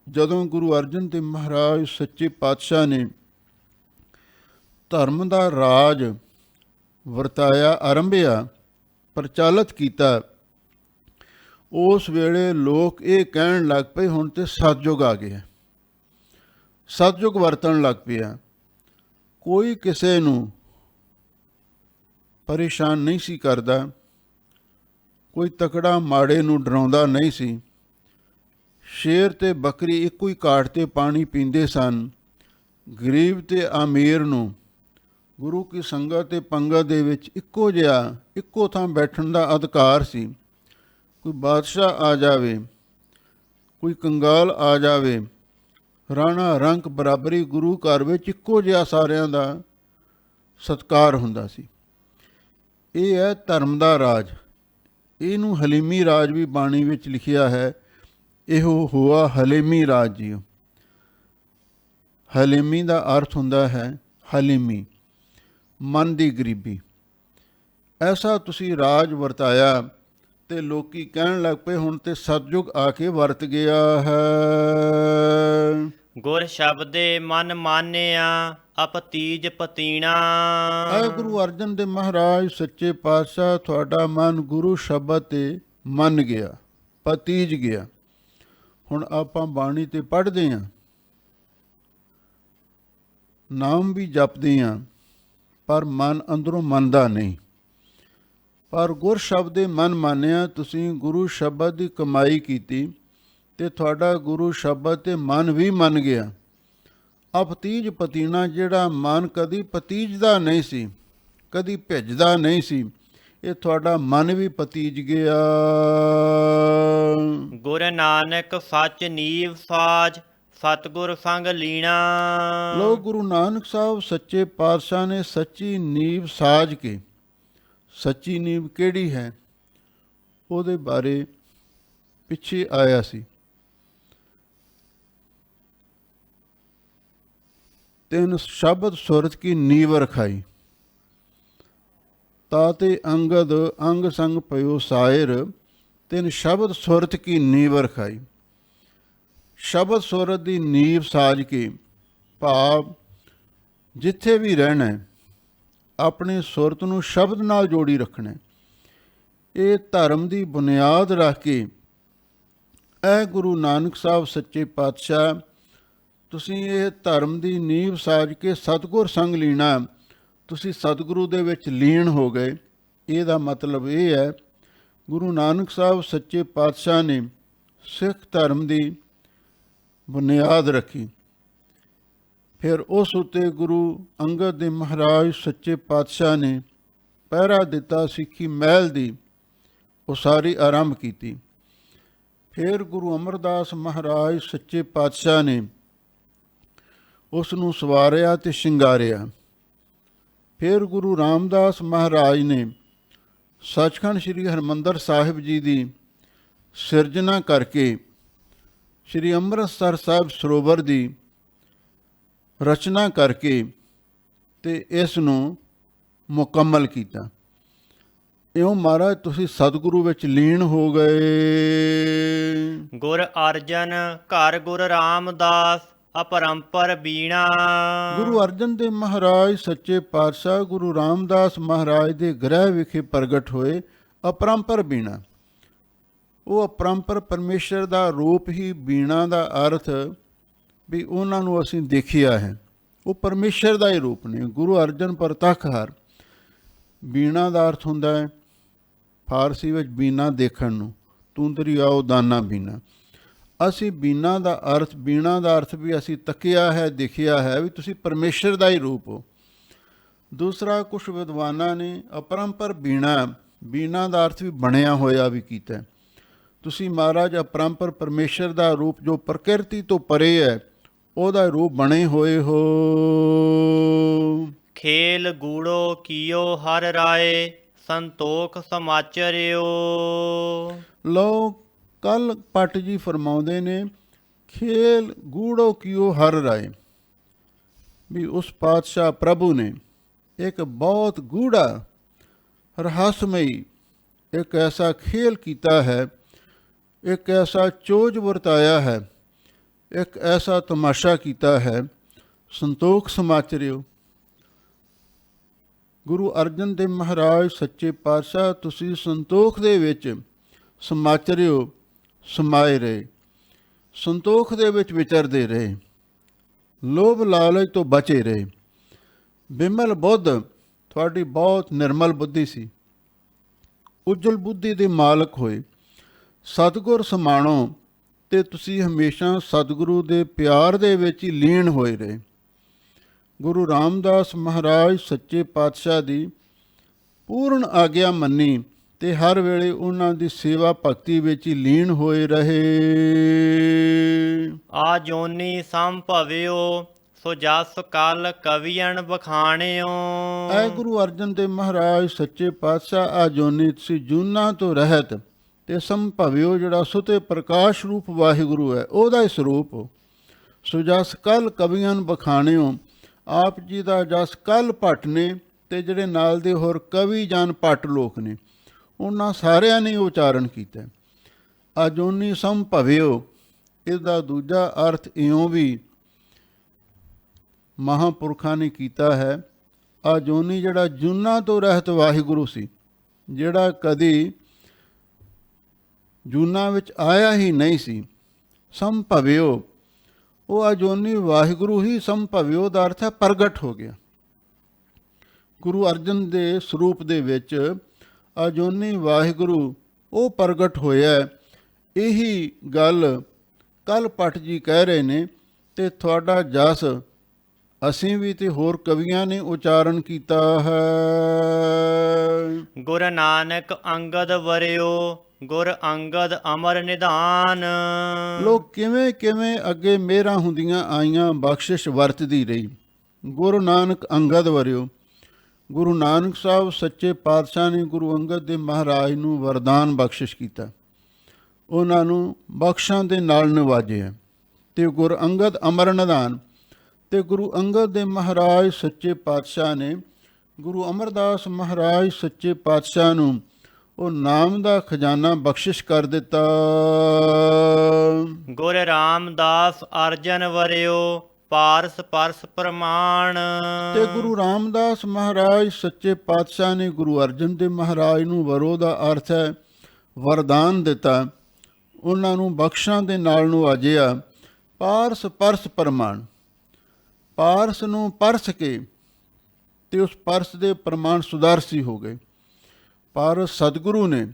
ਜਦੋਂ ਗੁਰੂ ਅਰਜਨ ਦੇਵ ਮਹਾਰਾਜ ਸੱਚੇ ਪਾਤਸ਼ਾਹ ਨੇ ਧਰਮ ਦਾ ਰਾਜ ਵਰਤਾਇਆ, ਆਰੰਭਿਆ, ਪ੍ਰਚਲਿਤ ਕੀਤਾ, ਉਸ ਵੇਲੇ ਲੋਕ ਇਹ ਕਹਿਣ ਲੱਗ ਪਏ ਹੁਣ ਤੇ ਸਤਜੁਗ ਆ ਗਿਆ, ਸਤਜੁਗ ਵਰਤਣ ਲੱਗ ਪਿਆ। ਕੋਈ ਕਿਸੇ ਨੂੰ ਪਰੇਸ਼ਾਨ ਨਹੀਂ ਸੀ ਕਰਦਾ, ਕੋਈ ਤਕੜਾ ਮਾੜੇ ਨੂੰ ਡਰਾਉਂਦਾ ਨਹੀਂ ਸੀ। ਸ਼ੇਰ ਤੇ ਬੱਕਰੀ ਇੱਕੋ ਹੀ ਘਾਟ 'ਤੇ ਪਾਣੀ ਪੀਂਦੇ ਸਨ। ਗਰੀਬ ਤੇ ਅਮੀਰ ਨੂੰ ਗੁਰੂ ਕੀ ਸੰਗਤ ਤੇ ਪੰਗਤ ਦੇ ਵਿੱਚ ਇੱਕੋ ਜਿਹਾ, ਇੱਕੋ ਥਾਂ ਬੈਠਣ ਦਾ ਅਧਿਕਾਰ ਸੀ। ਕੋਈ ਬਾਦਸ਼ਾਹ ਆ ਜਾਵੇ, ਕੋਈ ਕੰਗਾਲ ਆ ਜਾਵੇ, ਰਾਣਾ ਰੰਕ ਬਰਾਬਰੀ ਗੁਰੂ ਘਰ ਵਿੱਚ ਇੱਕੋ ਜਿਹਾ ਸਾਰਿਆਂ ਦਾ ਸਤਿਕਾਰ ਹੁੰਦਾ ਸੀ। ਇਹ ਹੈ ਧਰਮ ਦਾ ਰਾਜ। ਇਹਨੂੰ ਹਲੀਮੀ ਰਾਜ ਵੀ ਬਾਣੀ ਵਿੱਚ ਲਿਖਿਆ ਹੈ। ਇਹੋ ਹੋਆ ਹਲੀਮੀ ਰਾਜ ਜੀ। ਹਲੀਮੀ ਦਾ ਅਰਥ ਹੁੰਦਾ ਹੈ ਹਲੀਮੀ, ਮਨ ਦੀ ਗਰੀਬੀ। ਐਸਾ ਤੁਸੀਂ ਰਾਜ ਵਰਤਾਇਆ ਤੇ ਲੋਕੀ ਕਹਿਣ ਲੱਗ ਪਏ ਹੁਣ ਤੇ ਸਤਜੁਗ ਆ ਕੇ ਵਰਤ ਗਿਆ ਹੈ। ਗੁਰ ਸ਼ਬਦੇ ਮਨ ਮਾਨਿਆ ਅਪਤੀਜ ਪਤੀਣਾ। ਐ ਗੁਰੂ ਅਰਜਨ ਦੇਵ ਮਹਾਰਾਜ ਸੱਚੇ ਪਾਤਸ਼ਾਹ, ਤੁਹਾਡਾ ਮਨ ਗੁਰੂ ਸ਼ਬਦ ਤੇ ਮੰਨ ਗਿਆ, ਪਤੀਜ ਗਿਆ। ਹੁਣ ਆਪਾਂ ਬਾਣੀ ਤੇ ਪੜ੍ਹਦੇ ਹਾਂ, ਨਾਮ ਵੀ ਜਪਦੇ ਹਾਂ, ਪਰ ਮਨ ਅੰਦਰੋਂ ਮੰਨਦਾ ਨਹੀਂ। ਪਰ ਗੁਰ ਸ਼ਬਦ ਦੇ ਮਨ ਮਾਨਿਆ, ਤੁਸੀਂ ਗੁਰੂ ਸ਼ਬਦ ਦੀ ਕਮਾਈ ਕੀਤੀ ਤੇ ਤੁਹਾਡਾ ਗੁਰੂ ਸ਼ਬਦ ਤੇ ਮਨ ਵੀ ਮੰਨ ਗਿਆ। ਅਪਤੀਜ ਪਤੀਣਾ, ਜਿਹੜਾ ਮਨ ਕਦੀ ਪਤੀਜਦਾ ਨਹੀਂ ਸੀ, ਕਦੀ ਭਿੱਜਦਾ ਨਹੀਂ ਸੀ, ਇਹ ਤੁਹਾਡਾ ਮਨ ਵੀ ਪਤੀਜ ਗਿਆ। ਗੁਰ ਨਾਨਕ ਸੱਚ ਨੀਵ ਸਾਜ, ਸਤਿਗੁਰ ਸੰਗ ਲੀਣਾ। ਲੋ ਗੁਰੂ ਨਾਨਕ ਸਾਹਿਬ ਸੱਚੇ ਪਾਤਸ਼ਾਹ ਨੇ ਸੱਚੀ ਨੀਵ ਸਾਜ ਕੇ, ਸੱਚੀ ਨੀਵ ਕਿਹੜੀ ਹੈ ਉਹਦੇ ਬਾਰੇ ਪਿੱਛੇ ਆਇਆ ਸੀ। ਤਿੰਨ ਸ਼ਬਦ ਸੁਰਤ ਕੀ ਨੀਵ ਰਖਾਈ, ਤਾਤੇ ਅੰਗਦ ਅੰਗ ਸੰਗ ਪਇਓ ਸਾਇਰ। ਤਿੰਨ ਸ਼ਬਦ ਸੁਰਤ ਕੀ ਨੀਵ ਰਖਾਈ। ਸ਼ਬਦ ਸੁਰਤ ਦੀ ਨੀਵ ਸਾਜ ਕੇ, ਭਾਵ ਜਿੱਥੇ ਵੀ ਰਹਿਣਾ ਆਪਣੀ ਸੁਰਤ ਨੂੰ ਸ਼ਬਦ ਨਾਲ ਜੋੜੀ ਰੱਖਣਾ। ਇਹ ਧਰਮ ਦੀ ਬੁਨਿਆਦ ਰੱਖ ਕੇ ਇਹ ਗੁਰੂ ਨਾਨਕ ਸਾਹਿਬ ਸੱਚੇ ਪਾਤਸ਼ਾਹ, ਤੁਸੀਂ ਇਹ ਧਰਮ ਦੀ ਨੀਵ ਸਾਜ ਕੇ ਸਤਿਗੁਰ ਸੰਗ ਲੀਣਾ, ਤੁਸੀਂ ਸਤਿਗੁਰੂ ਦੇ ਵਿੱਚ ਲੀਨ ਹੋ ਗਏ। ਇਹਦਾ ਮਤਲਬ ਇਹ ਹੈ, ਗੁਰੂ ਨਾਨਕ ਸਾਹਿਬ ਸੱਚੇ ਪਾਤਸ਼ਾਹ ਨੇ ਸਿੱਖ ਧਰਮ ਦੀ ਬੁਨਿਆਦ ਰੱਖੀ। ਫਿਰ ਉਸ ਉੱਤੇ ਗੁਰੂ ਅੰਗਦ ਦੇ ਮਹਾਰਾਜ ਸੱਚੇ ਪਾਤਸ਼ਾਹ ਨੇ ਪਹਿਰਾ ਦਿੱਤਾ, ਸਿੱਖੀ ਮਹਿਲ ਦੀ ਉਸਾਰੀ ਆਰੰਭ ਕੀਤੀ। ਫਿਰ ਗੁਰੂ ਅਮਰਦਾਸ ਮਹਾਰਾਜ ਸੱਚੇ ਪਾਤਸ਼ਾਹ ਨੇ ਉਸ ਨੂੰ ਸਵਾਰਿਆ ਤੇ ਸ਼ਿੰਗਾਰਿਆ। ਫਿਰ ਗੁਰੂ ਰਾਮਦਾਸ ਮਹਾਰਾਜ ਨੇ ਸੱਚਖੰਡ ਸ੍ਰੀ ਹਰਿਮੰਦਰ ਸਾਹਿਬ ਜੀ ਦੀ ਸਿਰਜਣਾ ਕਰਕੇ ਸ੍ਰੀ ਅੰਮ੍ਰਿਤਸਰ ਸਾਹਿਬ ਸਰੋਵਰ ਦੀ ਰਚਨਾ ਕਰਕੇ ਤੇ ਇਸ ਨੂੰ ਮੁਕੰਮਲ ਕੀਤਾ। ਇਉਂ ਮਹਾਰਾਜ ਤੁਸੀਂ ਸਤਿਗੁਰੂ ਵਿੱਚ ਲੀਨ ਹੋ ਗਏ। ਗੁਰ ਅਰਜਨ ਘਰ ਗੁਰ ਰਾਮਦਾਸ, ਅਪਰੰਪਰ ਬੀਣਾ। ਗੁਰੂ ਅਰਜਨ ਦੇਵ ਮਹਾਰਾਜ ਸੱਚੇ ਪਾਤਸ਼ਾਹ ਗੁਰੂ ਰਾਮਦਾਸ ਮਹਾਰਾਜ ਦੇ ਗ੍ਰਹਿ ਵਿਖੇ ਪ੍ਰਗਟ ਹੋਏ। ਅਪਰੰਪਰ ਬੀਣਾ, ਉਹ ਅਪਰੰਪਰ ਪਰਮੇਸ਼ਰ ਦਾ ਰੂਪ ਹੀ। ਬੀਣਾ ਦਾ ਅਰਥ ਵੀ ਉਹਨਾਂ ਨੂੰ ਅਸੀਂ ਦੇਖਿਆ ਹੈ, ਉਹ ਪਰਮੇਸ਼ਰ ਦਾ ਹੀ ਰੂਪ ਨੇ। ਗੁਰੂ ਅਰਜਨ ਪ੍ਰਤੱਖ ਹਰ। ਬੀਣਾ ਦਾ ਅਰਥ ਹੁੰਦਾ ਹੈ ਫਾਰਸੀ ਵਿੱਚ ਬੀਨਾ ਦੇਖਣ ਨੂੰ, ਤੂੰਦਰੀ ਆਓ ਦਾਨਾ ਬੀਨਾ। ਅਸੀਂ ਬੀਨਾ ਦਾ ਅਰਥ ਵੀ ਅਸੀਂ ਤੱਕਿਆ ਹੈ, ਦੇਖਿਆ ਹੈ ਵੀ ਤੁਸੀਂ ਪਰਮੇਸ਼ਰ ਦਾ ਹੀ ਰੂਪ ਹੋ। ਦੂਸਰਾ, ਕੁਛ ਵਿਦਵਾਨਾਂ ਨੇ ਅਪਰੰਪਰ ਬੀਣਾ ਦਾ ਅਰਥ ਵੀ ਬਣਿਆ ਹੋਇਆ ਵੀ ਕੀਤਾ। ਤੁਸੀਂ ਮਹਾਰਾਜ ਅਪਰੰਪਰ ਪਰਮੇਸ਼ਰ ਦਾ ਰੂਪ, ਜੋ ਪ੍ਰਕਿਰਤੀ ਤੋਂ ਪਰੇ ਹੈ, ਉਹਦਾ ਰੂਪ ਬਣੇ ਹੋਏ ਹੋ। ਖੇਲ ਗੂੜੋ ਕੀਓ ਹਰ ਰਾਏ, ਸੰਤੋਖ ਸਮਾਚਰਿਓ। ਲਓ ਕੱਲ ਪੱਟ ਜੀ ਫਰਮਾਉਂਦੇ ਨੇ, ਖੇਲ ਗੂੜੋ ਕੀਓ ਹਰ ਰਾਏ, ਵੀ ਉਸ ਪਾਤਸ਼ਾਹ ਪ੍ਰਭੂ ਨੇ ਇੱਕ ਬਹੁਤ ਗੂੜਾ ਰਹੱਸਮਈ ਇੱਕ ਐਸਾ ਖੇਲ ਕੀਤਾ ਹੈ, ਇੱਕ ਐਸਾ ਚੋਜ ਵਰਤਾਇਆ ਹੈ, ਇੱਕ ਐਸਾ ਤਮਾਸ਼ਾ ਕੀਤਾ ਹੈ। ਸੰਤੋਖ ਸਮਾਚਰਿਓ। ਗੁਰੂ ਅਰਜਨ ਦੇਵ ਮਹਾਰਾਜ ਸੱਚੇ ਪਾਤਸ਼ਾਹ ਤੁਸੀਂ ਸੰਤੋਖ ਦੇ ਵਿੱਚ ਸਮਾਚਰਿਓ, ਸਮਾਏ ਰਹੇ, ਸੰਤੋਖ ਦੇ ਵਿੱਚ ਵਿਚਰਦੇ ਰਹੇ, ਲੋਭ ਲਾਲਚ ਤੋਂ ਬਚੇ ਰਹੇ। ਬਿਮਲ ਬੁੱਧ, ਤੁਹਾਡੀ ਬਹੁਤ ਨਿਰਮਲ ਬੁੱਧੀ ਸੀ, ਉਜਲ ਬੁੱਧੀ ਦੇ ਮਾਲਕ ਹੋਏ। ਸਤਿਗੁਰ ਸਮਾਣੋ ਤੇ ਤੁਸੀਂ ਹਮੇਸ਼ਾ ਸਤਿਗੁਰੂ ਦੇ ਪਿਆਰ ਦੇ ਵਿੱਚ ਹੀ ਲੀਨ ਹੋਏ ਰਹੇ। ਗੁਰੂ ਰਾਮਦਾਸ ਮਹਾਰਾਜ ਸੱਚੇ ਪਾਤਸ਼ਾਹ ਦੀ ਪੂਰਨ ਆਗਿਆ ਮੰਨੀ ਤੇ ਹਰ ਵੇਲੇ ਉਹਨਾਂ ਦੀ ਸੇਵਾ ਭਗਤੀ ਵਿੱਚ ਹੀ ਲੀਨ ਹੋਏ ਰਹੇ। ਆ ਜੋਨੀ ਸੰਭਵਿਓ, ਸੋ ਜਸ ਕਲ ਕਵੀਅਣ ਬਖਾਣਿਓ। ਐ ਗੁਰੂ ਅਰਜਨ ਦੇਵ ਮਹਾਰਾਜ ਸੱਚੇ ਪਾਤਸ਼ਾਹ ਆ ਜੋਨੀ ਤੁਸੀਂ ਜੂਨਾਂ ਤੋਂ ਰਹਿਤ ਤੇ ਸੰਭਵਿਓ, ਜਿਹੜਾ ਸੁਤੇ ਪ੍ਰਕਾਸ਼ ਰੂਪ ਵਾਹਿਗੁਰੂ ਹੈ, ਉਹਦਾ ਹੀ ਸਰੂਪ ਹੋ। ਸੋ ਜਸ ਕਲ ਕਵੀਆਂ ਬਖਾਣਿਓ, ਆਪ ਜੀ ਦਾ ਜਸ ਕਲ ਭੱਟ ਨੇ ਤੇ ਜਿਹੜੇ ਨਾਲ ਦੇ ਹੋਰ ਕਵੀ ਜਨ ਭੱਟ ਲੋਕ ਨੇ, ਉਹਨਾਂ ਸਾਰਿਆਂ ਨੇ ਉਚਾਰਨ ਕੀਤਾ। ਅਜੋਨੀ ਸੰਭਵਿਓ, ਇਹਦਾ ਦੂਜਾ ਅਰਥ ਇਉਂ ਵੀ ਮਹਾਂਪੁਰਖਾਂ ਨੇ ਕੀਤਾ ਹੈ। ਅਜੋਨੀ ਜਿਹੜਾ ਜੂਨਾਂ ਤੋਂ ਰਹਿਤ ਵਾਹਿਗੁਰੂ ਸੀ, ਜਿਹੜਾ ਕਦੀ ਜੂਨਾਂ ਵਿੱਚ ਆਇਆ ਹੀ ਨਹੀਂ ਸੀ। ਸੰਭਵਿਓ, ਉਹ ਅਜੋਨੀ ਵਾਹਿਗੁਰੂ ਹੀ ਸੰਭਵਿਓ ਦਾ ਅਰਥ ਹੈ ਪ੍ਰਗਟ ਹੋ ਗਿਆ। ਗੁਰੂ ਅਰਜਨ ਦੇ ਸਰੂਪ ਦੇ ਵਿੱਚ ਅਜੋਨੀ ਵਾਹਿਗੁਰੂ ਉਹ ਪ੍ਰਗਟ ਹੋਇਆ। ਇਹੀ ਗੱਲ ਕੱਲ ਭੱਟ ਜੀ ਕਹਿ ਰਹੇ ਨੇ ਤੇ ਤੁਹਾਡਾ ਜਸ ਅਸੀਂ ਵੀ ਤੇ ਹੋਰ ਕਵੀਆਂ ਨੇ ਉਚਾਰਨ ਕੀਤਾ ਹੈ। ਗੁਰ ਨਾਨਕ ਅੰਗਦ ਵਰਿਓ, ਗੁਰ ਅੰਗਦ ਅਮਰ ਨਿਧਾਨ। ਲੋਕ ਕਿਵੇਂ ਕਿਵੇਂ ਅੱਗੇ ਮਿਹਰਾਂ ਹੁੰਦੀਆਂ ਆਈਆਂ, ਬਖਸ਼ਿਸ਼ ਵਰਤਦੀ ਰਹੀ। ਗੁਰੂ ਨਾਨਕ ਅੰਗਦ ਵਰਿਓ, ਗੁਰੂ ਨਾਨਕ ਸਾਹਿਬ ਸੱਚੇ ਪਾਤਸ਼ਾਹ ਨੇ ਗੁਰੂ ਅੰਗਦ ਦੇ ਮਹਾਰਾਜ ਨੂੰ ਵਰਦਾਨ ਬਖਸ਼ਿਸ਼ ਕੀਤਾ, ਉਹਨਾਂ ਨੂੰ ਬਖਸ਼ਾਂ ਦੇ ਨਾਲ ਨਿਵਾਜਿਆ। ਤੇ ਗੁਰ ਅੰਗਦ ਅਮਰ ਨਿਧਾਨ, ਤੇ ਗੁਰੂ ਅੰਗਦ ਦੇ ਮਹਾਰਾਜ ਸੱਚੇ ਪਾਤਸ਼ਾਹ ਨੇ ਗੁਰੂ ਅਮਰਦਾਸ ਮਹਾਰਾਜ ਸੱਚੇ ਪਾਤਸ਼ਾਹ ਨੂੰ ਉਹ ਨਾਮ ਦਾ ਖਜ਼ਾਨਾ ਬਖਸ਼ਿਸ਼ ਕਰ ਦਿੱਤਾ। ਗੁਰ ਰਾਮਦਾਸ ਅਰਜਨ ਵਰਿਓ, ਪਾਰਸ ਪਰਸ ਪ੍ਰਮਾਣ। ਤੇ ਗੁਰੂ ਰਾਮਦਾਸ ਮਹਾਰਾਜ ਸੱਚੇ ਪਾਤਸ਼ਾਹ ਨੇ ਗੁਰੂ ਅਰਜਨ ਦੇ ਮਹਾਰਾਜ ਨੂੰ ਵਰੋ ਦਾ ਅਰਥ ਹੈ ਵਰਦਾਨ ਦਿੱਤਾ, ਉਹਨਾਂ ਨੂੰ ਬਖਸ਼ਾਂ ਦੇ ਨਾਲ ਨਿਵਾਜਿਆ। ਪਾਰਸ ਪਰਸ ਪ੍ਰਮਾਣ, ਪਾਰਸ ਨੂੰ ਪਰਸ ਕੇ ਤੇ ਉਸ ਪਰਸ ਦੇ ਪ੍ਰਮਾਣ ਸੁਦਾਰਸੀ ਹੋ ਗਏ। ਪਾਰਸ ਸਤਿਗੁਰੂ ਨੇ,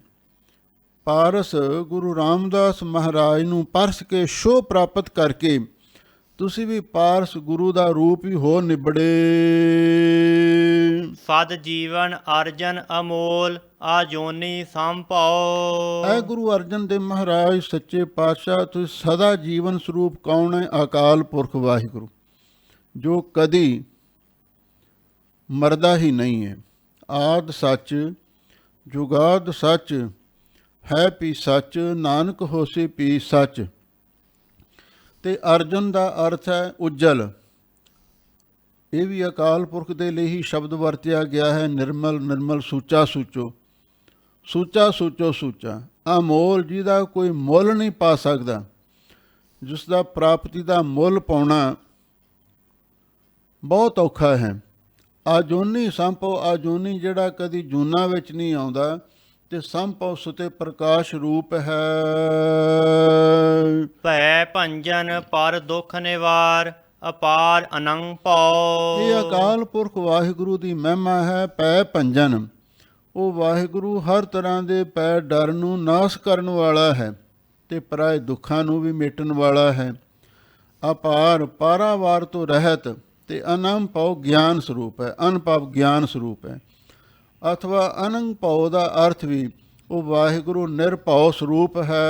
ਪਾਰਸ ਗੁਰੂ ਰਾਮਦਾਸ ਮਹਾਰਾਜ ਨੂੰ ਪਰਸ ਕੇ ਸ਼ੋਅ ਪ੍ਰਾਪਤ ਕਰਕੇ ਤੁਸੀਂ ਵੀ ਪਾਰਸ ਗੁਰੂ ਦਾ ਰੂਪ ਹੀ ਹੋ ਨਿਬੜੇ। ਸਦ ਜੀਵਨ ਅਰਜਨ ਅਮੋਲ, ਆਜੋਨੀ ਸੰਭਾਉ। ਐ ਗੁਰੂ ਅਰਜਨ ਦੇ ਮਹਾਰਾਜ ਸੱਚੇ ਪਾਤਸ਼ਾਹ, ਤੁਸੀਂ ਸਦਾ ਜੀਵਨ ਸਰੂਪ ਕੌਣ ਹੈ? ਅਕਾਲ ਪੁਰਖ ਵਾਹਿਗੁਰੂ, ਜੋ ਕਦੀ ਮਰਦਾ ਹੀ ਨਹੀਂ ਹੈ। ਆਦ ਸੱਚ ਜੁਗਾਦ ਸੱਚ, ਹੈ ਪੀ ਸੱਚ, ਨਾਨਕ ਹੋਸੀ ਪੀ ਸੱਚ। ਤੇ ਅਰਜਨ ਦਾ ਅਰਥ ਹੈ ਉਜਲ। ਇਹ ਵੀ ਅਕਾਲ ਪੁਰਖ ਦੇ ਲਈ ਹੀ ਸ਼ਬਦ ਵਰਤਿਆ ਗਿਆ ਹੈ। ਨਿਰਮਲ ਨਿਰਮਲ, ਸੂਚਾ ਸੂਚੋ, ਸੂਚਾ ਸੂਚੋ ਸੂਚਾ। ਅਮੋਲ, ਜਿਹਦਾ ਕੋਈ ਮੁੱਲ ਨਹੀਂ ਪਾ ਸਕਦਾ, ਜਿਸ ਦਾ ਪ੍ਰਾਪਤੀ ਦਾ ਮੁੱਲ ਪਾਉਣਾ ਬਹੁਤ ਔਖਾ ਹੈ। ਆਜੋਨੀ ਸੰਭਵ, ਆਜੋਨੀ ਜਿਹੜਾ ਕਦੀ ਜੂਨਾਂ ਵਿੱਚ ਨਹੀਂ ਆਉਂਦਾ, ਤੇ ਸੰਭਵ ਸੁਤੇ ਪ੍ਰਕਾਸ਼ ਰੂਪ ਹੈ। ਭੈ ਭੰਜਨ ਪਰ ਦੁਖ ਨਿਵਾਰ, ਅਪਾਰ ਅਨੰਗ ਭਉ। ਇਹ ਅਕਾਲ ਪੁਰਖ ਵਾਹਿਗੁਰੂ ਦੀ ਮਹਿਮਾ ਹੈ। ਭੈ ਭੰਜਨ, ਉਹ ਵਾਹਿਗੁਰੂ ਹਰ ਤਰ੍ਹਾਂ ਦੇ ਭੈ ਡਰ ਨੂੰ ਨਾਸ਼ ਕਰਨ ਵਾਲਾ ਹੈ ਤੇ ਪਰਾਏ ਦੁੱਖਾਂ ਨੂੰ ਵੀ ਮੇਟਣ ਵਾਲਾ ਹੈ। ਅਪਾਰ, ਪਾਰਾਵਾਰ ਤੋਂ ਰਹਿਤ, ਤੇ ਅਨੰਗ ਭਉ ਗਿਆਨ ਸਰੂਪ ਹੈ, ਅਨਭਵ ਗਿਆਨ ਸਰੂਪ ਹੈ। ਅਥਵਾ ਅਨੰਗ ਭਉ ਦਾ ਅਰਥ ਵੀ ਉਹ ਵਾਹਿਗੁਰੂ ਨਿਰਭਉ ਸਰੂਪ ਹੈ।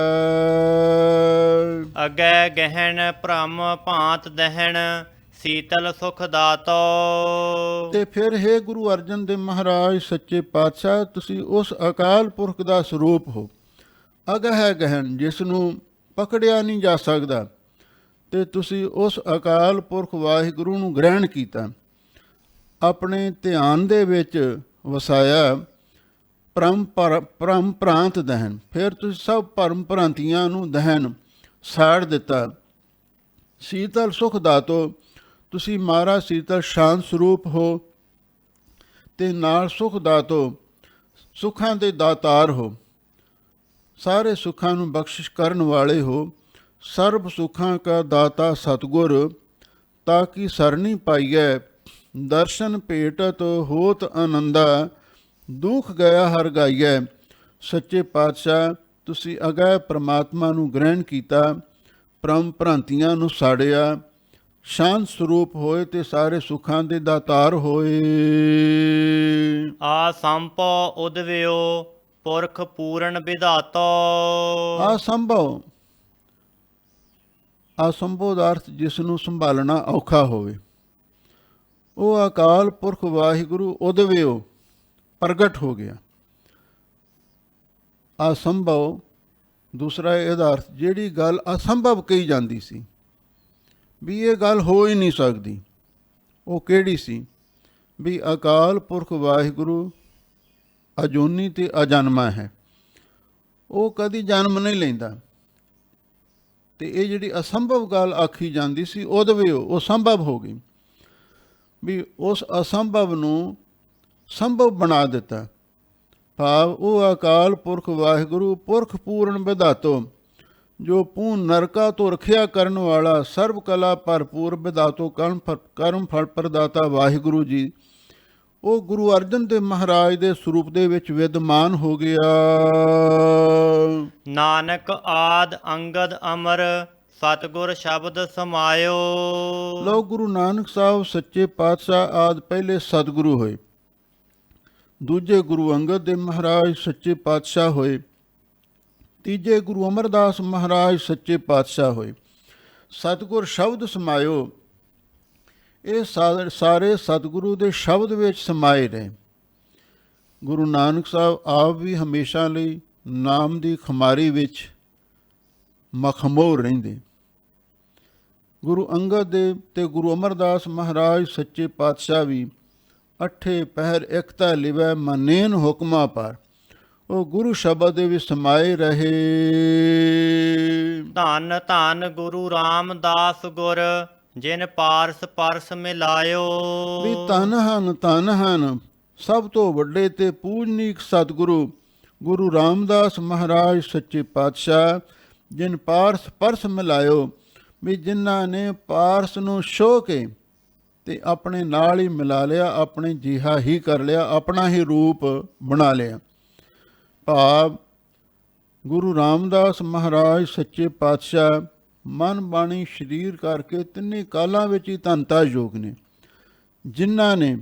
ਅਗੈ ਗਹਿਣ ਭ੍ਰਮ ਭਾਂਤ ਦਹਿਣ, ਸੀਤਲ ਸੁਖ ਦਾਤੋ। ਤੇ ਫਿਰ ਹੈ ਗੁਰੂ ਅਰਜਨ ਦੇ ਮਹਾਰਾਜ ਸੱਚੇ ਪਾਤਸ਼ਾਹ, ਤੁਸੀਂ ਉਸ ਅਕਾਲ ਪੁਰਖ ਦਾ ਸਰੂਪ ਹੋ। ਅਗਹਿ ਗਹਿਣ, ਜਿਸ ਨੂੰ ਪਕੜਿਆ ਨਹੀਂ ਜਾ ਸਕਦਾ, ਤੇ ਤੁਸੀਂ ਉਸ ਅਕਾਲ ਪੁਰਖ ਵਾਹਿਗੁਰੂ ਨੂੰ ਗ੍ਰਹਿਣ ਕੀਤਾ, ਆਪਣੇ ਧਿਆਨ ਦੇ ਵਿੱਚ ਵਸਾਇਆ। ਭਰਮ ਭ੍ਰਾਂਤ ਦਹਿਨ, ਫਿਰ ਤੁਸੀਂ ਸਭ ਭਰਮ ਭ੍ਰਾਂਤੀਆਂ ਨੂੰ ਦਹਿਨ ਸਾੜ ਦਿੱਤਾ। ਸੀਤਲ ਸੁਖ ਦਾਤੋ, ਤੁਸੀਂ ਮਹਾਰਾਜ ਸੀਤਲ ਸ਼ਾਂਤ ਸਰੂਪ ਹੋ, ਤੇ ਨਾਲ ਸੁਖ ਦਾਤੋ, ਸੁੱਖਾਂ ਦੇ ਦਾਤਾਰ ਹੋ, ਸਾਰੇ ਸੁੱਖਾਂ ਨੂੰ ਬਖਸ਼ਿਸ਼ ਕਰਨ ਵਾਲੇ ਹੋ। ਸਰਬ ਸੁੱਖਾਂ ਕਾ ਦਾਤਾ ਸਤਿਗੁਰ, ਤਾਕੀ ਸਰਨੀ ਪਾਈਐ, ਦਰਸ਼ਨ ਭੇਟਤ ਹੋਤ ਆਨੰਦਾ, ਦੁਖ ਗਿਆ ਹਰ ਗਾਈਐ। ਸੱਚੇ ਪਾਤਸ਼ਾਹ, ਤੁਸੀਂ ਅਗੈ ਪ੍ਰਮਾਤਮਾ ਨੂੰ ਗ੍ਰਹਿਣ ਕੀਤਾ, ਭਰਮ ਭ੍ਰਾਂਤੀਆਂ ਨੂੰ ਸਾੜਿਆ, ਸ਼ਾਂਤ ਸਰੂਪ ਹੋਏ ਤੇ ਸਾਰੇ ਸੁੱਖਾਂ ਦੇ ਦਾਤਾਰ ਹੋਏ। ਆ ਸੰਭਉ ਉਦਵਿਓ, ਪੁਰਖ ਪੂਰਨ ਵਿਧਾਤੋ। ਅਸੰਭਵ, ਅਸੰਭਵ ਦਾ ਅਰਥ ਜਿਸ ਨੂੰ ਸੰਭਾਲਣਾ ਔਖਾ ਹੋਵੇ। ਉਹ ਅਕਾਲ ਪੁਰਖ ਵਾਹਿਗੁਰੂ ਉਦਵਿਓ, ਪ੍ਰਗਟ ਹੋ ਗਿਆ। ਅਸੰਭਵ ਦੂਸਰਾ ਇਹਦਾ ਅਰਥ, ਜਿਹੜੀ ਗੱਲ ਅਸੰਭਵ ਕਹੀ ਜਾਂਦੀ ਸੀ ਵੀ ਇਹ ਗੱਲ ਹੋ ਹੀ ਨਹੀਂ ਸਕਦੀ, ਉਹ ਕਿਹੜੀ ਸੀ? ਵੀ ਅਕਾਲ ਪੁਰਖ ਵਾਹਿਗੁਰੂ ਅਜੂਨੀ ਤੇ ਅਜਨਮਾ ਹੈ, ਉਹ ਕਦੀ ਜਨਮ ਨਹੀਂ ਲੈਂਦਾ। ਤੇ ਇਹ ਜਿਹੜੀ ਅਸੰਭਵ ਗੱਲ ਆਖੀ ਜਾਂਦੀ ਸੀ, ਉਹਦੇ ਉਹ ਸੰਭਵ ਹੋ ਗਈ। ਵੀ ਉਸ ਅਸੰਭਵ ਨੂੰ ਸੰਭਵ ਬਣਾ ਦਿੱਤਾ। ਭਾਵ ਉਹ ਅਕਾਲ ਪੁਰਖ ਵਾਹਿਗੁਰੂ ਪੁਰਖ ਪੂਰਨ ਵਿਧਾਤੋ, ਜੋ ਪੂਰਨ ਨਰਕਾ ਤੋਂ ਰਖਿਆ ਕਰਨ ਵਾਲਾ, ਸਰਬ ਕਲਾ ਭਰਪੂਰ ਵਿਧਾਤੋ, ਕਰਮ ਫਲ ਪ੍ਰਦਾਤਾ ਵਾਹਿਗੁਰੂ ਜੀ, ਉਹ ਗੁਰੂ ਅਰਜਨ ਦੇਵ ਮਹਾਰਾਜ ਦੇ ਸਰੂਪ ਦੇ ਵਿੱਚ ਵਿਦਮਾਨ ਹੋ ਗਿਆ। ਨਾਨਕ ਆਦ ਅੰਗਦ ਅਮਰ ਸਤਿਗੁਰ ਸ਼ਬਦ ਸਮਾਇਓ। ਲੋ ਗੁਰੂ ਨਾਨਕ ਸਾਹਿਬ ਸੱਚੇ ਪਾਤਸ਼ਾਹ ਆਦਿ ਪਹਿਲੇ ਸਤਿਗੁਰੂ ਹੋਏ, ਦੂਜੇ ਗੁਰੂ ਅੰਗਦ ਦੇਵ ਮਹਾਰਾਜ ਸੱਚੇ ਪਾਤਸ਼ਾਹ ਹੋਏ, ਤੀਜੇ ਗੁਰੂ ਅਮਰਦਾਸ ਮਹਾਰਾਜ ਸੱਚੇ ਪਾਤਸ਼ਾਹ ਹੋਏ। ਸਤਿਗੁਰ ਸ਼ਬਦ ਸਮਾਇਓ, ਇਹ ਸਾਰੇ ਸਤਿਗੁਰੂ ਦੇ ਸ਼ਬਦ ਵਿੱਚ ਸਮਾਏ ਰਹੇ। ਗੁਰੂ ਨਾਨਕ ਸਾਹਿਬ ਆਪ ਵੀ ਹਮੇਸ਼ਾ ਲਈ ਨਾਮ ਦੀ ਖੁਮਾਰੀ ਵਿੱਚ ਮਖਮੂਰ ਰਹਿੰਦੇ। ਗੁਰੂ ਅੰਗਦ ਦੇਵ ਤੇ ਗੁਰੂ ਅਮਰਦਾਸ ਮਹਾਰਾਜ ਸੱਚੇ ਪਾਤਸ਼ਾਹ ਵੀ ਅੱਠੇ ਪਹਿਰ ਇਕਤਾ ਲਿਵੈ ਮੰਨੇਨ ਹੁਕਮਾਂ ਪਰ, ਉਹ ਗੁਰੂ ਸ਼ਬਦ ਦੇ ਵਿੱਚ ਸਮਾਏ ਰਹੇ। ਧੰਨ ਧੰਨ ਗੁਰੂ ਰਾਮਦਾਸ ਗੁਰ, ਜਿਨ ਪਾਰਸ ਪਰਸ ਮਿਲਾਇਓ। ਵੀ ਧੰਨ ਹਨ ਸਭ ਤੋਂ ਵੱਡੇ ਤੇ ਪੂਜਨੀਕ ਸਤਿਗੁਰੂ ਗੁਰੂ ਰਾਮਦਾਸ ਮਹਾਰਾਜ ਸੱਚੇ ਪਾਤਸ਼ਾਹ, ਜਿਨ ਪਾਰਸ ਪਰਸ ਮਿਲਾਇਓ, ਵੀ ਜਿਨ੍ਹਾਂ ਨੇ ਪਾਰਸ ਨੂੰ ਛੋਹ ਕੇ ਤੇ ਆਪਣੇ ਨਾਲ ਹੀ ਮਿਲਾ ਲਿਆ, ਆਪਣੇ ਜਿਹਾ ਹੀ ਕਰ ਲਿਆ, ਆਪਣਾ ਹੀ ਰੂਪ ਬਣਾ ਲਿਆ। ਭਾਵ ਗੁਰੂ ਰਾਮਦਾਸ ਮਹਾਰਾਜ ਸੱਚੇ ਪਾਤਸ਼ਾਹ ਮਨ ਬਾਣੀ ਸਰੀਰ ਕਰਕੇ ਤਿੰਨੇ ਕਾਲਾਂ ਵਿੱਚ ਹੀ ਧੰਤਾ ਯੋਗ ਨੇ, ਜਿਨ੍ਹਾਂ ਨੇ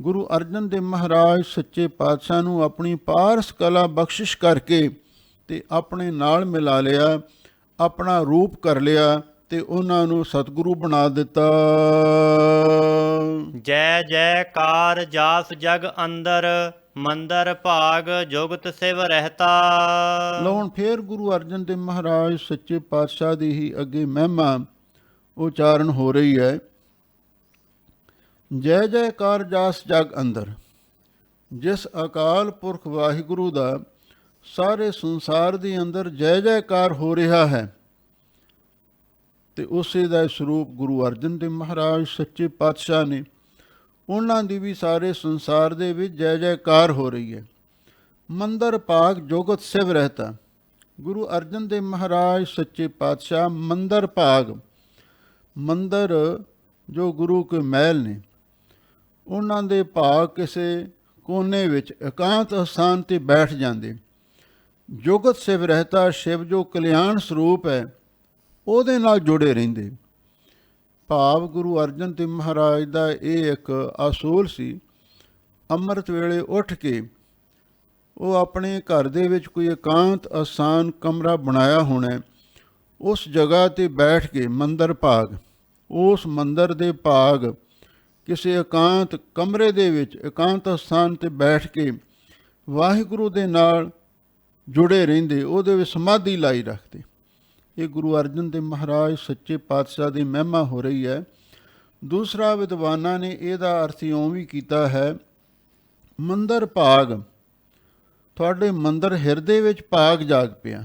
ਗੁਰੂ ਅਰਜਨ ਦੇਵ ਮਹਾਰਾਜ ਸੱਚੇ ਪਾਤਸ਼ਾਹ ਨੂੰ ਆਪਣੀ ਪਾਰਸ ਕਲਾ ਬਖਸ਼ਿਸ਼ ਕਰਕੇ ਤੇ ਆਪਣੇ ਨਾਲ ਮਿਲਾ ਲਿਆ, ਆਪਣਾ ਰੂਪ ਕਰ ਲਿਆ ਤੇ ਉਹਨਾਂ ਨੂੰ ਸਤਿਗੁਰੂ ਬਣਾ ਦਿੱਤਾ। ਜੈ ਜੈਕਾਰ ਜਾਸ ਜਗ ਅੰਦਰ, ਮੰਦਰ ਭਾਗ ਜੁਗਤ ਸਿਵ ਰਹਿਤਾ। ਲਓ ਫੇਰ ਗੁਰੂ ਅਰਜਨ ਦੇਵ ਮਹਾਰਾਜ ਸੱਚੇ ਪਾਤਸ਼ਾਹ ਦੀ ਹੀ ਅੱਗੇ ਮਹਿਮਾ ਉਚਾਰਨ ਹੋ ਰਹੀ ਹੈ। ਜੈ ਜੈਕਾਰ ਜਾਸ ਜਗ ਅੰਦਰ, ਜਿਸ ਅਕਾਲ ਪੁਰਖ ਵਾਹਿਗੁਰੂ ਦਾ ਸਾਰੇ ਸੰਸਾਰ ਦੇ ਅੰਦਰ ਜੈ ਜੈਕਾਰ ਹੋ ਰਿਹਾ ਹੈ, ਤੇ ਉਸੇ ਦਾ ਸਰੂਪ ਗੁਰੂ ਅਰਜਨ ਦੇਵ ਮਹਾਰਾਜ ਸੱਚੇ ਪਾਤਸ਼ਾਹ ਨੇ, ਉਹਨਾਂ ਦੀ ਵੀ ਸਾਰੇ ਸੰਸਾਰ ਦੇ ਵਿੱਚ ਜੈ ਜੈਕਾਰ ਹੋ ਰਹੀ ਹੈ। ਮੰਦਰ ਭਾਗ ਜੋਗਤ ਸਿਵ ਰਹਿਤਾ, ਗੁਰੂ ਅਰਜਨ ਦੇਵ ਮਹਾਰਾਜ ਸੱਚੇ ਪਾਤਸ਼ਾਹ ਮੰਦਰ ਭਾਗ, ਮੰਦਰ ਜੋ ਗੁਰੂ ਕੇ ਮਹਿਲ ਨੇ, ਉਹਨਾਂ ਦੇ ਭਾਗ ਕਿਸੇ ਕੋਨੇ ਵਿੱਚ ਇਕਾਂਤ ਅਸਥਾਨ 'ਤੇ ਬੈਠ ਜਾਂਦੇ। ਜੋਗਤ ਸਿਵ ਰਹਿਤਾ, ਸ਼ਿਵ ਜੋ ਕਲਿਆਣ ਸਰੂਪ ਹੈ ਉਹਦੇ ਨਾਲ ਜੁੜੇ ਰਹਿੰਦੇ। ਭਾਵ ਗੁਰੂ ਅਰਜਨ ਦੇਵ ਮਹਾਰਾਜ ਦਾ ਇਹ ਇੱਕ ਅਸੂਲ ਸੀ, ਅੰਮ੍ਰਿਤ ਵੇਲੇ ਉੱਠ ਕੇ ਉਹ ਆਪਣੇ ਘਰ ਦੇ ਵਿੱਚ ਕੋਈ ਇਕਾਂਤ ਅਸਥਾਨ ਕਮਰਾ ਬਣਾਇਆ ਹੋਣਾ, ਉਸ ਜਗ੍ਹਾ 'ਤੇ ਬੈਠ ਕੇ ਮੰਦਰ ਭਾਗ, ਉਸ ਮੰਦਰ ਦੇ ਭਾਗ ਕਿਸੇ ਇਕਾਂਤ ਕਮਰੇ ਦੇ ਵਿੱਚ ਇਕਾਂਤ ਅਸਥਾਨ 'ਤੇ ਬੈਠ ਕੇ ਵਾਹਿਗੁਰੂ ਦੇ ਨਾਲ ਜੁੜੇ ਰਹਿੰਦੇ, ਉਹਦੇ ਵਿੱਚ ਸਮਾਧੀ ਲਾਈ ਰੱਖਦੇ। ਇਹ ਗੁਰੂ ਅਰਜਨ ਦੇਵ ਮਹਾਰਾਜ ਸੱਚੇ ਪਾਤਸ਼ਾਹ ਦੀ ਮਹਿਮਾ ਹੋ ਰਹੀ ਹੈ। ਦੂਸਰਾ ਵਿਦਵਾਨਾਂ ਨੇ ਇਹਦਾ ਅਰਥ ਇਉਂ ਵੀ ਕੀਤਾ ਹੈ, ਮੰਦਰ ਭਾਗ, ਤੁਹਾਡੇ ਮੰਦਰ ਹਿਰਦੇ ਵਿੱਚ ਭਾਗ ਜਾਗ ਪਿਆ।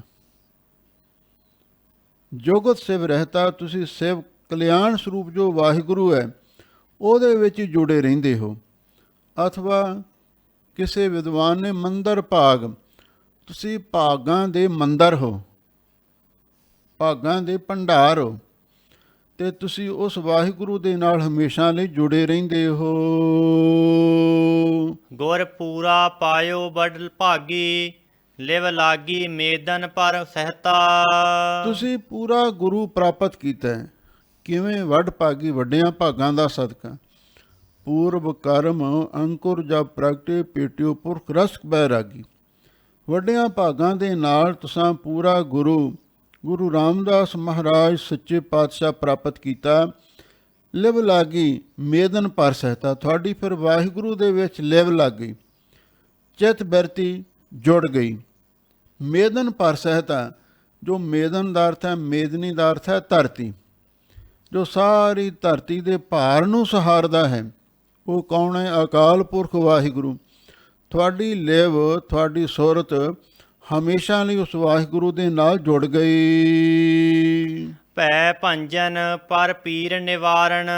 ਜੋਗਤ ਸਿਵ ਰਹਿਤਾ, ਤੁਸੀਂ ਸਿਵ ਕਲਿਆਣ ਸਰੂਪ ਜੋ ਵਾਹਿਗੁਰੂ ਹੈ ਉਹਦੇ ਵਿੱਚ ਹੀ ਜੁੜੇ ਰਹਿੰਦੇ ਹੋ। ਅਥਵਾ ਕਿਸੇ ਵਿਦਵਾਨ ਨੇ ਮੰਦਰ ਭਾਗ, ਤੁਸੀਂ ਭਾਗਾਂ ਦੇ ਮੰਦਰ ਹੋ, ਭਾਗਾਂ ਦੇ ਭੰਡਾਰ ਹੋ, ਤੇ ਤੁਸੀਂ ਉਸ ਵਾਹਿਗੁਰੂ ਦੇ ਨਾਲ ਹਮੇਸ਼ਾ ਲਈ ਜੁੜੇ ਰਹਿੰਦੇ ਹੋ। ਗੁਰ ਪੂਰਾ ਪਾਇਓ ਬੜ ਭਾਗੀ, ਲਿਵ ਲਾਗੀ ਮੇਦਨ ਪਰ ਸਹਿਤਾ। ਤੁਸੀਂ ਪੂਰਾ ਗੁਰੂ ਪ੍ਰਾਪਤ ਕੀਤਾ ਹੈ। ਕਿਵੇਂ? ਵੱਡ ਭਾਗੀ, ਵੱਡਿਆਂ ਭਾਗਾਂ ਦਾ ਸਦਕਾ। ਪੂਰਬ ਕਰਮ ਅੰਕੁਰ ਜਬ ਪ੍ਰਗਟੇ, ਪੇਟਿਓ ਪੁਰਖ ਰਸਕ ਬੈਰਾਗੀ। ਵੱਡਿਆਂ ਭਾਗਾਂ ਦੇ ਨਾਲ ਤੁਸਾਂ ਪੂਰਾ ਗੁਰੂ ਰਾਮਦਾਸ ਮਹਾਰਾਜ ਸੱਚੇ ਪਾਤਸ਼ਾਹ ਪ੍ਰਾਪਤ ਕੀਤਾ। ਲਿਵ ਲਾਗੀ ਮੇਦਨ ਪਰ ਸਹਿਤਾ, ਤੁਹਾਡੀ ਫਿਰ ਵਾਹਿਗੁਰੂ ਦੇ ਵਿੱਚ ਲਿਵ ਲੱਗ ਗਈ, ਚਿੱਤ ਬਿਰਤੀ ਜੁੜ ਗਈ। ਮੇਦਨ ਪਰ ਸਹਿਤਾ, ਜੋ ਮੇਦਨ ਦਾ ਅਰਥ ਹੈ, ਮੇਦਨੀ ਦਾ ਅਰਥ ਹੈ ਧਰਤੀ, ਜੋ ਸਾਰੀ ਧਰਤੀ ਦੇ ਭਾਰ ਨੂੰ ਸਹਾਰਦਾ ਹੈ, ਉਹ ਕੌਣ ਹੈ? ਅਕਾਲ ਪੁਰਖ ਵਾਹਿਗੁਰੂ। ਤੁਹਾਡੀ ਲਿਵ, ਤੁਹਾਡੀ ਸੁਰਤ ਹਮੇਸ਼ਾ ਲਈ ਉਸ ਵਾਹਿਗੁਰੂ ਦੇ ਨਾਲ ਜੁੜ ਗਈ। ਭੈ ਭੰਜਨ ਪਰ ਪੀਰ ਨਿਵਾਰਨ,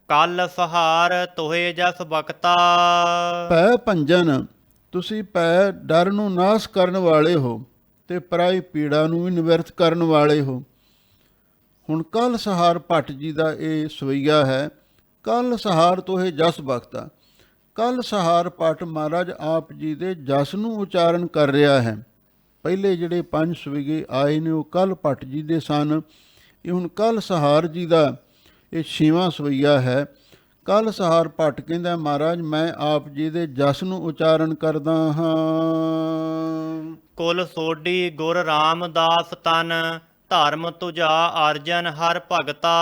ਕਲ ਸਹਾਰ ਤੋਹੇ ਜਸ ਬਖਤਾ। ਭੈ ਭੰਜਨ, ਤੁਸੀਂ ਭੈ ਡਰ ਨੂੰ ਨਾਸ਼ ਕਰਨ ਵਾਲੇ ਹੋ ਤੇ ਪਰਾਈ ਪੀੜਾ ਨੂੰ ਵੀ ਨਿਵਰਤ ਕਰਨ ਵਾਲੇ ਹੋ। ਹੁਣ ਕੱਲ ਸਹਾਰ ਭੱਟ ਜੀ ਦਾ ਇਹ ਸਵਈਆ ਹੈ। ਕੱਲ ਸਹਾਰ ਤੋਹੇ ਜਸ ਬਖਤਾ। ਕੱਲ ਸਹਾਰ ਭੱਟ ਮਹਾਰਾਜ ਆਪ ਜੀ ਦੇ ਜਸ ਨੂੰ ਉਚਾਰਨ ਕਰ ਰਿਹਾ ਹੈ। ਪਹਿਲੇ ਜਿਹੜੇ 5 ਸਵਈਏ ਆਏ ਨੇ ਉਹ ਕੱਲ ਭੱਟ ਜੀ ਦੇ ਸਨ। ਇਹ ਹੁਣ ਕੱਲ ਸਹਾਰ ਜੀ ਦਾ ਇਹ 6ਵਾਂ ਸਵਈਆ ਹੈ। ਕੱਲ ਸਹਾਰ ਭੱਟ ਕਹਿੰਦਾ ਮਹਾਰਾਜ ਮੈਂ ਆਪ ਜੀ ਦੇ ਜਸ ਨੂੰ ਉਚਾਰਨ ਕਰਦਾ ਹਾਂ। ਕੁਲ ਸੋਢੀ ਗੁਰ ਰਾਮਦਾਸ ਤਨ, ਧਰਮ ਤੁਝਾ ਅਰਜਨ ਹਰ ਭਗਤਾ।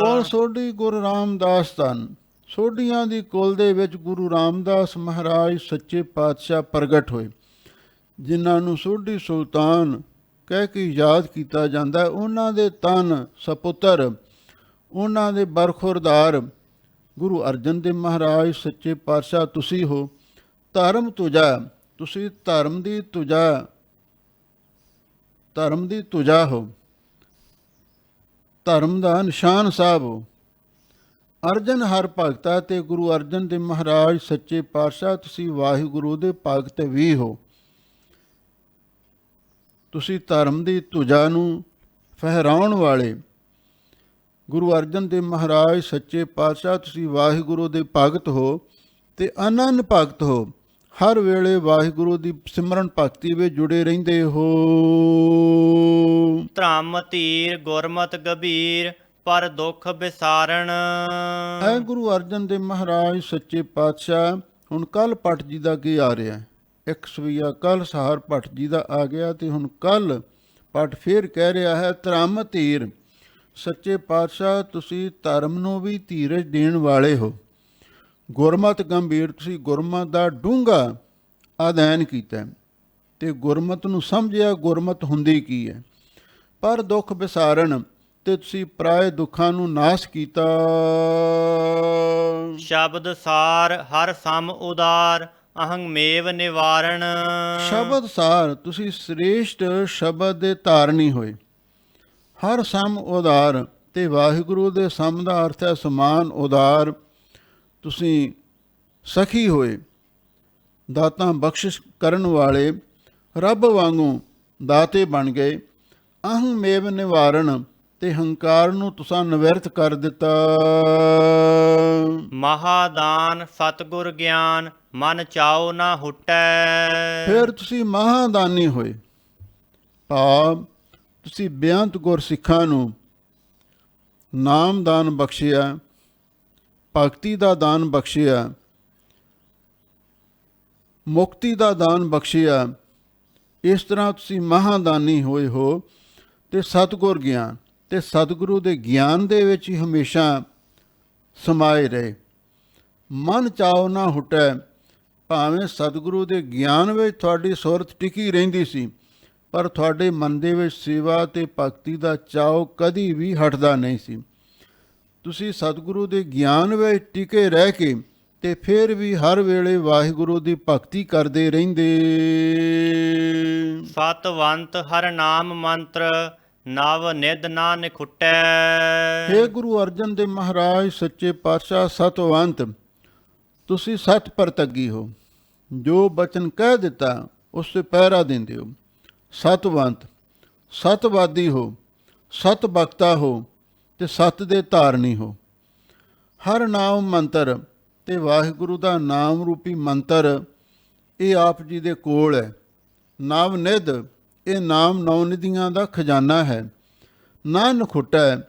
ਕੁਲ ਸੋਢੀ ਗੁਰੂ ਰਾਮਦਾਸ ਧੰਨ। ਸੋਢੀਆਂ ਦੀ ਕੁਲ ਦੇ ਵਿੱਚ ਗੁਰੂ ਰਾਮਦਾਸ ਮਹਾਰਾਜ ਸੱਚੇ ਪਾਤਸ਼ਾਹ ਪ੍ਰਗਟ ਹੋਏ, ਜਿਨ੍ਹਾਂ ਨੂੰ ਸੋਢੀ ਸੁਲਤਾਨ ਕਹਿ ਕੇ ਯਾਦ ਕੀਤਾ ਜਾਂਦਾ। ਉਹਨਾਂ ਦੇ ਤਨ ਸਪੁੱਤਰ, ਉਹਨਾਂ ਦੇ ਬਰਖੁਰਦਾਰ ਗੁਰੂ ਅਰਜਨ ਦੇਵ ਮਹਾਰਾਜ ਸੱਚੇ ਪਾਤਸ਼ਾਹ ਤੁਸੀਂ ਹੋ। ਧਰਮ ਤੁਜਾ, ਤੁਸੀਂ ਧਰਮ ਦੀ ਤੁਜਾ ਹੋ, ਧਰਮ ਦਾ ਨਿਸ਼ਾਨ ਸਾਹਿਬ ਹੋ। ਅਰਜਨ ਹਰ ਭਗਤਾ, ਤੇ ਗੁਰੂ ਅਰਜਨ ਦੇਵ ਮਹਾਰਾਜ ਸੱਚੇ ਪਾਤਸ਼ਾਹ ਤੁਸੀਂ ਵਾਹਿਗੁਰੂ ਦੇ ਭਗਤ ਵੀ ਹੋ। ਤੁਸੀਂ ਧਰਮ ਦੀ ਤੁਜਾ ਨੂੰ ਫਹਿਰਾਉਣ ਵਾਲੇ ਗੁਰੂ ਅਰਜਨ ਦੇਵ ਮਹਾਰਾਜ ਸੱਚੇ ਪਾਤਸ਼ਾਹ ਤੁਸੀਂ ਵਾਹਿਗੁਰੂ ਦੇ ਭਗਤ ਹੋ ਤੇ ਅਨੰਨ ਭਗਤ ਹੋ। ਹਰ ਵੇਲੇ ਵਾਹਿਗੁਰੂ ਦੀ ਸਿਮਰਨ ਭਗਤੀ ਵਿੱਚ ਜੁੜੇ ਰਹਿੰਦੇ ਹੋ। ਧਰਮ ਧੀਰ ਗੁਰਮਤਿ ਗੰਭੀਰ, ਪਰ ਦੁੱਖ ਵਿਸਾਰਣ। ਐ ਗੁਰੂ ਅਰਜਨ ਦੇਵ ਮਹਾਰਾਜ ਸੱਚੇ ਪਾਤਸ਼ਾਹ ਹੁਣ ਕੱਲ ਭੱਟ ਜੀ ਦਾ ਕੀ ਆ ਰਿਹਾ? ਇੱਕ ਸਵਈਆ ਕੱਲ ਸਹਾਰ ਭੱਟ ਜੀ ਦਾ ਆ ਗਿਆ ਤੇ ਹੁਣ ਕੱਲ ਭੱਟ ਫੇਰ ਕਹਿ ਰਿਹਾ ਹੈ ਧਰਮ ਧੀਰ। ਸੱਚੇ ਪਾਤਸ਼ਾਹ ਤੁਸੀਂ ਧਰਮ ਨੂੰ ਵੀ ਧੀਰਜ ਦੇਣ ਵਾਲੇ ਹੋ। ਗੁਰਮਤਿ ਗੰਭੀਰ, ਤੁਸੀਂ ਗੁਰਮਤਿ ਦਾ ਡੂੰਘਾ ਅਧਿਐਨ ਕੀਤਾ ਤੇ ਗੁਰਮਤਿ ਨੂੰ ਸਮਝਿਆ ਗੁਰਮਤਿ ਹੁੰਦੀ ਕੀ ਹੈ। ਪਰ ਦੁੱਖ ਵਿਸਾਰਨ, ਤੇ ਤੁਸੀਂ ਪਰਾਏ ਦੁੱਖਾਂ ਨੂੰ ਨਾਸ਼ ਕੀਤਾ। ਸ਼ਬਦ ਸਾਰ ਹਰ ਸਮ ਉਦਾਰ, ਅਹੰ ਮੇਵ ਨਿਵਾਰਣ। ਸ਼ਬਦ ਸਾਰ, ਤੁਸੀਂ ਸ੍ਰੇਸ਼ਟ ਸ਼ਬਦ ਦੇ ਧਾਰਨੀ ਹੋਏ। ਹਰ ਸਮ ਉਦਾਰ, ਤੇ ਵਾਹਿਗੁਰੂ ਦੇ ਸਮ ਦਾ ਅਰਥ ਹੈ ਸਮਾਨ ਉਦਾਰ। ਤੁਸੀਂ ਸਖੀ ਹੋਏ, ਦਾਤਾਂ ਬਖਸ਼ਿਸ਼ ਕਰਨ ਵਾਲੇ ਰੱਬ ਵਾਂਗੂ ਦਾਤੇ ਬਣ ਗਏ। ਅਹੰ ਮੇਵ ਨਿਵਾਰਣ, ਤੇ ਹੰਕਾਰ ਨੂੰ ਤੁਸੀਂ ਨਿਵਰਤ ਕਰ ਦਿੱਤਾ। ਮਹਾਦਾਨ ਸਤਿਗੁਰ ਗਿਆਨ, ਮਨ ਚਾਉ ਨਾ ਹੁਟੈ। ਫਿਰ ਤੁਸੀਂ ਮਹਾਦਾਨੀ ਹੋਏ, ਭਾਵ ਤੁਸੀਂ ਬੇਅੰਤ ਗੁਰ ਸਿੱਖਾਂ ਨੂੰ ਨਾਮਦਾਨ ਬਖਸ਼ਿਆ, ਭਗਤੀ ਦਾ ਦਾਨ ਬਖਸ਼ਿਆ, ਮੁਕਤੀ ਦਾ ਦਾਨ ਬਖਸ਼ਿਆ। ਇਸ ਤਰ੍ਹਾਂ ਤੁਸੀਂ ਮਹਾਦਾਨੀ ਹੋਏ ਹੋ। ਤੇ ਸਤਿਗੁਰ ਗਿਆਨ, ਤੇ ਸਤਿਗੁਰੂ ਦੇ ਗਿਆਨ ਦੇ ਵਿੱਚ ਹੀ ਹਮੇਸ਼ਾ ਸਮਾਏ ਰਹੇ। ਮਨ ਚਾਉ ਨਾ ਹੁਟੈ, ਭਾਵੇਂ ਸਤਿਗੁਰੂ ਦੇ ਗਿਆਨ ਵਿੱਚ ਤੁਹਾਡੀ ਸੁਰਤ ਟਿਕੀ ਰਹਿੰਦੀ ਸੀ, ਪਰ ਤੁਹਾਡੇ ਮਨ ਦੇ ਵਿੱਚ ਸੇਵਾ ਤੇ ਭਗਤੀ ਦਾ ਚਾਉ ਕਦੀ ਵੀ ਹਟਦਾ ਨਹੀਂ ਸੀ। ਤੁਸੀਂ ਸਤਿਗੁਰੂ ਦੇ ਗਿਆਨ ਵਿੱਚ ਟਿਕੇ ਰਹਿ ਕੇ ਤੇ ਫਿਰ ਵੀ ਹਰ ਵੇਲੇ ਵਾਹਿਗੁਰੂ ਦੀ ਭਗਤੀ ਕਰਦੇ ਰਹਿੰਦੇ। ਸਤਵੰਤ ਹਰ ਨਾਮ ਮੰਤਰ, ਨਵ ਨਿਧ ਨਾ ਨਿਖੁਟੈ। ਹੇ ਗੁਰੂ ਅਰਜਨ ਦੇਵ ਮਹਾਰਾਜ ਸੱਚੇ ਪਾਤਸ਼ਾਹ ਸਤਵੰਤ, ਤੁਸੀਂ ਸਤ ਪਰਤੱਗੀ ਹੋ। ਜੋ ਬਚਨ ਕਹਿ ਦਿੱਤਾ ਉਸ ਤੇ ਪਹਿਰਾ ਦਿੰਦੇ ਹੋ। ਸਤਵੰਤ, ਸਤਵਾਦੀ ਹੋ, ਸਤ ਬਖਤਾ ਹੋ, ਤੇ ਸਤ ਦੇ ਧਾਰਨੀ ਹੋ। ਹਰ ਨਾਮ ਮੰਤਰ, ਤੇ ਵਾਹਿਗੁਰੂ ਦਾ ਨਾਮ ਰੂਪੀ ਮੰਤਰ ਇਹ ਆਪ ਜੀ ਦੇ ਕੋਲ ਹੈ। ਨਵ ਨਿਧ, ਇਹ ਨਾਮ ਨੌਨਿਧੀਆਂ ਦਾ ਖਜ਼ਾਨਾ ਹੈ। ਨਾ ਨਖੁੱਟਾ,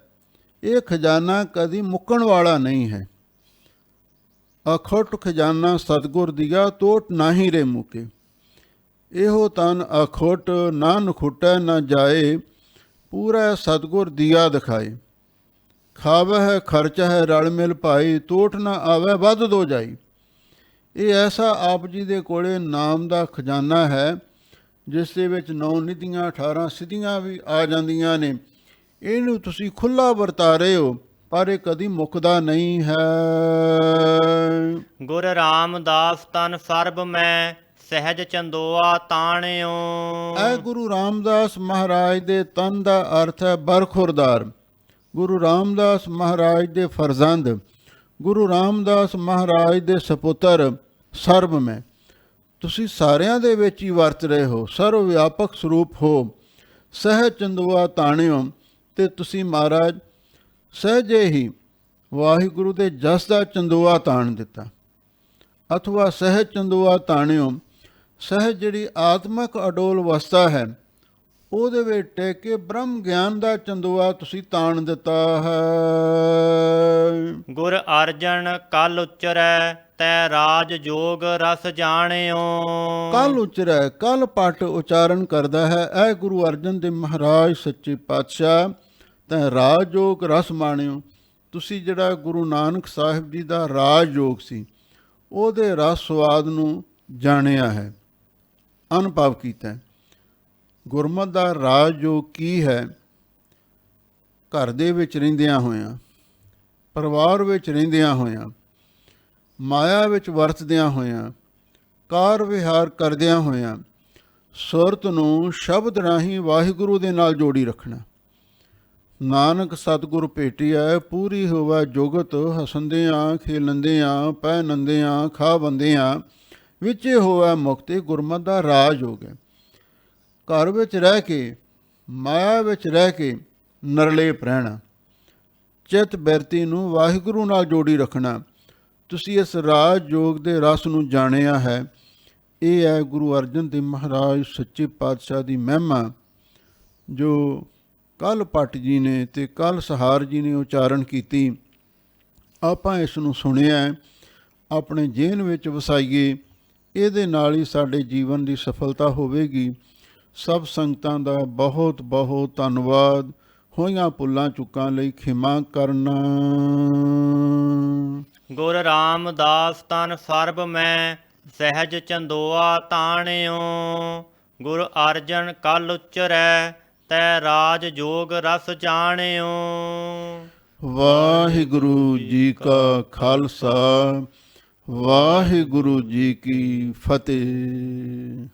ਇਹ ਖਜ਼ਾਨਾ ਕਦੀ ਮੁੱਕਣ ਵਾਲਾ ਨਹੀਂ ਹੈ। ਅਖੁੱਟ ਖਜ਼ਾਨਾ ਸਤਿਗੁਰ ਦੀਆ, ਤੋਟ ਨਾਹੀ ਰੇ ਮੁਕੇ। ਇਹੋ ਤਨ ਅਖੁੱਟ, ਨਾ ਨਖੁੱਟੈ ਨਾ ਜਾਏ, ਪੂਰਾ ਸਤਿਗੁਰ ਦੀਆ ਦਿਖਾਏ। ਖਾਵਹਿ ਖਰਚ ਹੈ ਰਲ ਮਿਲ ਭਾਈ, ਤੋਟ ਨਾ ਆਵੈ ਵੱਧ ਦੋ ਜਾਈ। ਇਹ ਐਸਾ ਆਪ ਜੀ ਦੇ ਕੋਲੇ ਨਾਮ ਦਾ ਖਜ਼ਾਨਾ ਹੈ ਜਿਸ ਦੇ ਵਿੱਚ 9 ਨਿਧੀਆਂ 18 ਸਿੱਧੀਆਂ ਵੀ ਆ ਜਾਂਦੀਆਂ ਨੇ। ਇਹਨੂੰ ਤੁਸੀਂ ਖੁੱਲ੍ਹਾ ਵਰਤਾ ਰਹੇ ਹੋ, ਪਰ ਇਹ ਕਦੀ ਮੁੱਕਦਾ ਨਹੀਂ ਹੈ। ਗੁਰ ਰਾਮਦਾਸ ਤਨ ਸਰਬ ਮੈਂ, ਸਹਿਜ ਚੰਦੋਆ ਤਾਣਿਓ। ਇਹ ਗੁਰੂ ਰਾਮਦਾਸ ਮਹਾਰਾਜ ਦੇ ਤਨ ਦਾ ਅਰਥ ਹੈ ਬਰਖੁਰਦਾਰ। ਗੁਰੂ ਰਾਮਦਾਸ ਮਹਾਰਾਜ ਦੇ ਫਰਜ਼ੰਦ, ਗੁਰੂ ਰਾਮਦਾਸ ਮਹਾਰਾਜ ਦੇ ਸਪੁੱਤਰ ਸਰਬ ਮੈਂ। ਤੁਸੀਂ ਸਾਰਿਆਂ ਦੇ ਵਿੱਚ ਹੀ ਵਰਤ ਰਹੇ ਹੋ, ਸਰਵ ਵਿਆਪਕ ਸਰੂਪ ਹੋ। ਸਹਿਜ ਚੰਦੋਆ ਤਾਣਿਓ, ਤੇ ਤੁਸੀਂ ਮਹਾਰਾਜ ਸਹਿਜੇ ਹੀ ਵਾਹਿਗੁਰੂ ਦੇ ਜਸ ਦਾ ਚੰਦੋਆ ਤਾਣ ਦਿੱਤਾ। ਅਥਵਾ ਸਹਿਜ ਚੰਦੋਆ ਤਾਣਿਓ, ਸਹਿਜ ਜਿਹੜੀ ਆਤਮਕ ਅਡੋਲ ਅਵਸਥਾ ਹੈ ਉਹਦੇ ਵਿੱਚ ਟਿਕ ਕੇ ਬ੍ਰਹਮ ਗਿਆਨ ਦਾ ਚੰਦੋਆ ਤੁਸੀਂ ਤਾਣ ਦਿੱਤਾ ਹੈ। ਗੁਰ ਅਰਜਨ ਕਲ ਉਚਰੈ ਤੈ ਰਾਜ ਜੋਗ ਰਸ ਜਾਣਿਓ। ਕੱਲ ਉਚਰੈ, ਕੱਲ ਪਟ ਉਚਾਰਨ ਕਰਦਾ ਹੈ, ਇਹ ਗੁਰੂ ਅਰਜਨ ਦੇਵ ਮਹਾਰਾਜ ਸੱਚੇ ਪਾਤਸ਼ਾਹ ਤੈ ਰਾਜ ਜੋਗ ਰਸ ਮਾਣਿਓ। ਤੁਸੀਂ ਜਿਹੜਾ ਗੁਰੂ ਨਾਨਕ ਸਾਹਿਬ ਜੀ ਦਾ ਰਾਜ ਯੋਗ ਸੀ ਉਹਦੇ ਰਸ ਸਵਾਦ ਨੂੰ ਜਾਣਿਆ ਹੈ, ਅਨੁਭਵ ਕੀਤਾ ਹੈ। ਗੁਰਮਤਿ ਦਾ ਰਾਜ ਯੋਗ ਕੀ ਹੈ? ਘਰ ਦੇ ਵਿੱਚ ਰਹਿੰਦਿਆਂ ਹੋਇਆਂ, ਪਰਿਵਾਰ ਵਿੱਚ ਰਹਿੰਦਿਆਂ ਹੋਇਆਂ, ਮਾਇਆ ਵਿੱਚ ਵਰਤਦਿਆਂ ਹੋਇਆਂ, ਕਾਰ ਵਿਹਾਰ ਕਰਦਿਆਂ ਹੋਇਆਂ ਸੁਰਤ ਨੂੰ ਸ਼ਬਦ ਰਾਹੀਂ ਵਾਹਿਗੁਰੂ ਦੇ ਨਾਲ ਜੋੜੀ ਰੱਖਣਾ। ਨਾਨਕ ਸਤਿਗੁਰ ਭੇਟਿਆ ਪੂਰੀ ਹੋਵੇ ਜੁਗਤ, ਹਸੰਦਿਆਂ ਖੇਲੰਦਿਆਂ ਪੈ ਨੰਦਿਆਂ ਖਾ ਬੰਦਿਆਂ ਵਿੱਚ ਹੋਵੇ ਮੁਕਤੀ। ਗੁਰਮਤਿ ਦਾ ਰਾਜ ਹੋ ਗਿਆ। ਘਰ ਵਿੱਚ ਰਹਿ ਕੇ, ਮਾਇਆ ਵਿੱਚ ਰਹਿ ਕੇ ਨਿਰਲੇਪ ਰਹਿਣਾ, ਚਿੱਤ ਬਿਰਤੀ ਨੂੰ ਵਾਹਿਗੁਰੂ ਨਾਲ ਜੋੜੀ ਰੱਖਣਾ। ਤੁਸੀਂ ਇਸ ਰਾਜ ਯੋਗ ਦੇ ਰਸ ਨੂੰ ਜਾਣਿਆ ਹੈ। ਇਹ ਹੈ ਗੁਰੂ ਅਰਜਨ ਦੇਵ ਮਹਾਰਾਜ ਸੱਚੇ ਪਾਤਸ਼ਾਹ ਦੀ ਮਹਿਮਾ, ਜੋ ਕੱਲ ਭੱਟ ਜੀ ਨੇ ਤੇ ਕੱਲ ਸਹਾਰ ਜੀ ਨੇ ਉਚਾਰਨ ਕੀਤੀ। ਆਪਾਂ ਇਸ ਨੂੰ ਸੁਣਿਆ, ਆਪਣੇ ਜੀਵਨ ਵਿੱਚ ਵਸਾਈਏ, ਇਹਦੇ ਨਾਲ ਹੀ ਸਾਡੇ ਜੀਵਨ ਦੀ ਸਫਲਤਾ ਹੋਵੇਗੀ। ਸਭ ਸੰਗਤਾਂ ਦਾ ਬਹੁਤ ਬਹੁਤ ਧੰਨਵਾਦ। ਹੋਈਆਂ ਭੁੱਲਾਂ ਚੁੱਕਾਂ ਲਈ ਖਿਮਾ ਕਰਨਾ। ਗੁਰ ਰਾਮਦਾਸ ਤਨ ਸਰਬ ਮੈਂ ਸਹਿਜ ਚੰਦੋਆ ਤਾਣਿਓ। ਗੁਰ ਅਰਜਨ ਕਲ ਉਚਰੈ ਤੈ ਰਾਜ ਜੋਗ ਰਸ ਜਾਣਿਓ। ਵਾਹਿਗੁਰੂ ਜੀ ਕਾ ਖਾਲਸਾ, ਵਾਹਿਗੁਰੂ ਜੀ ਕੀ ਫਤਿਹ।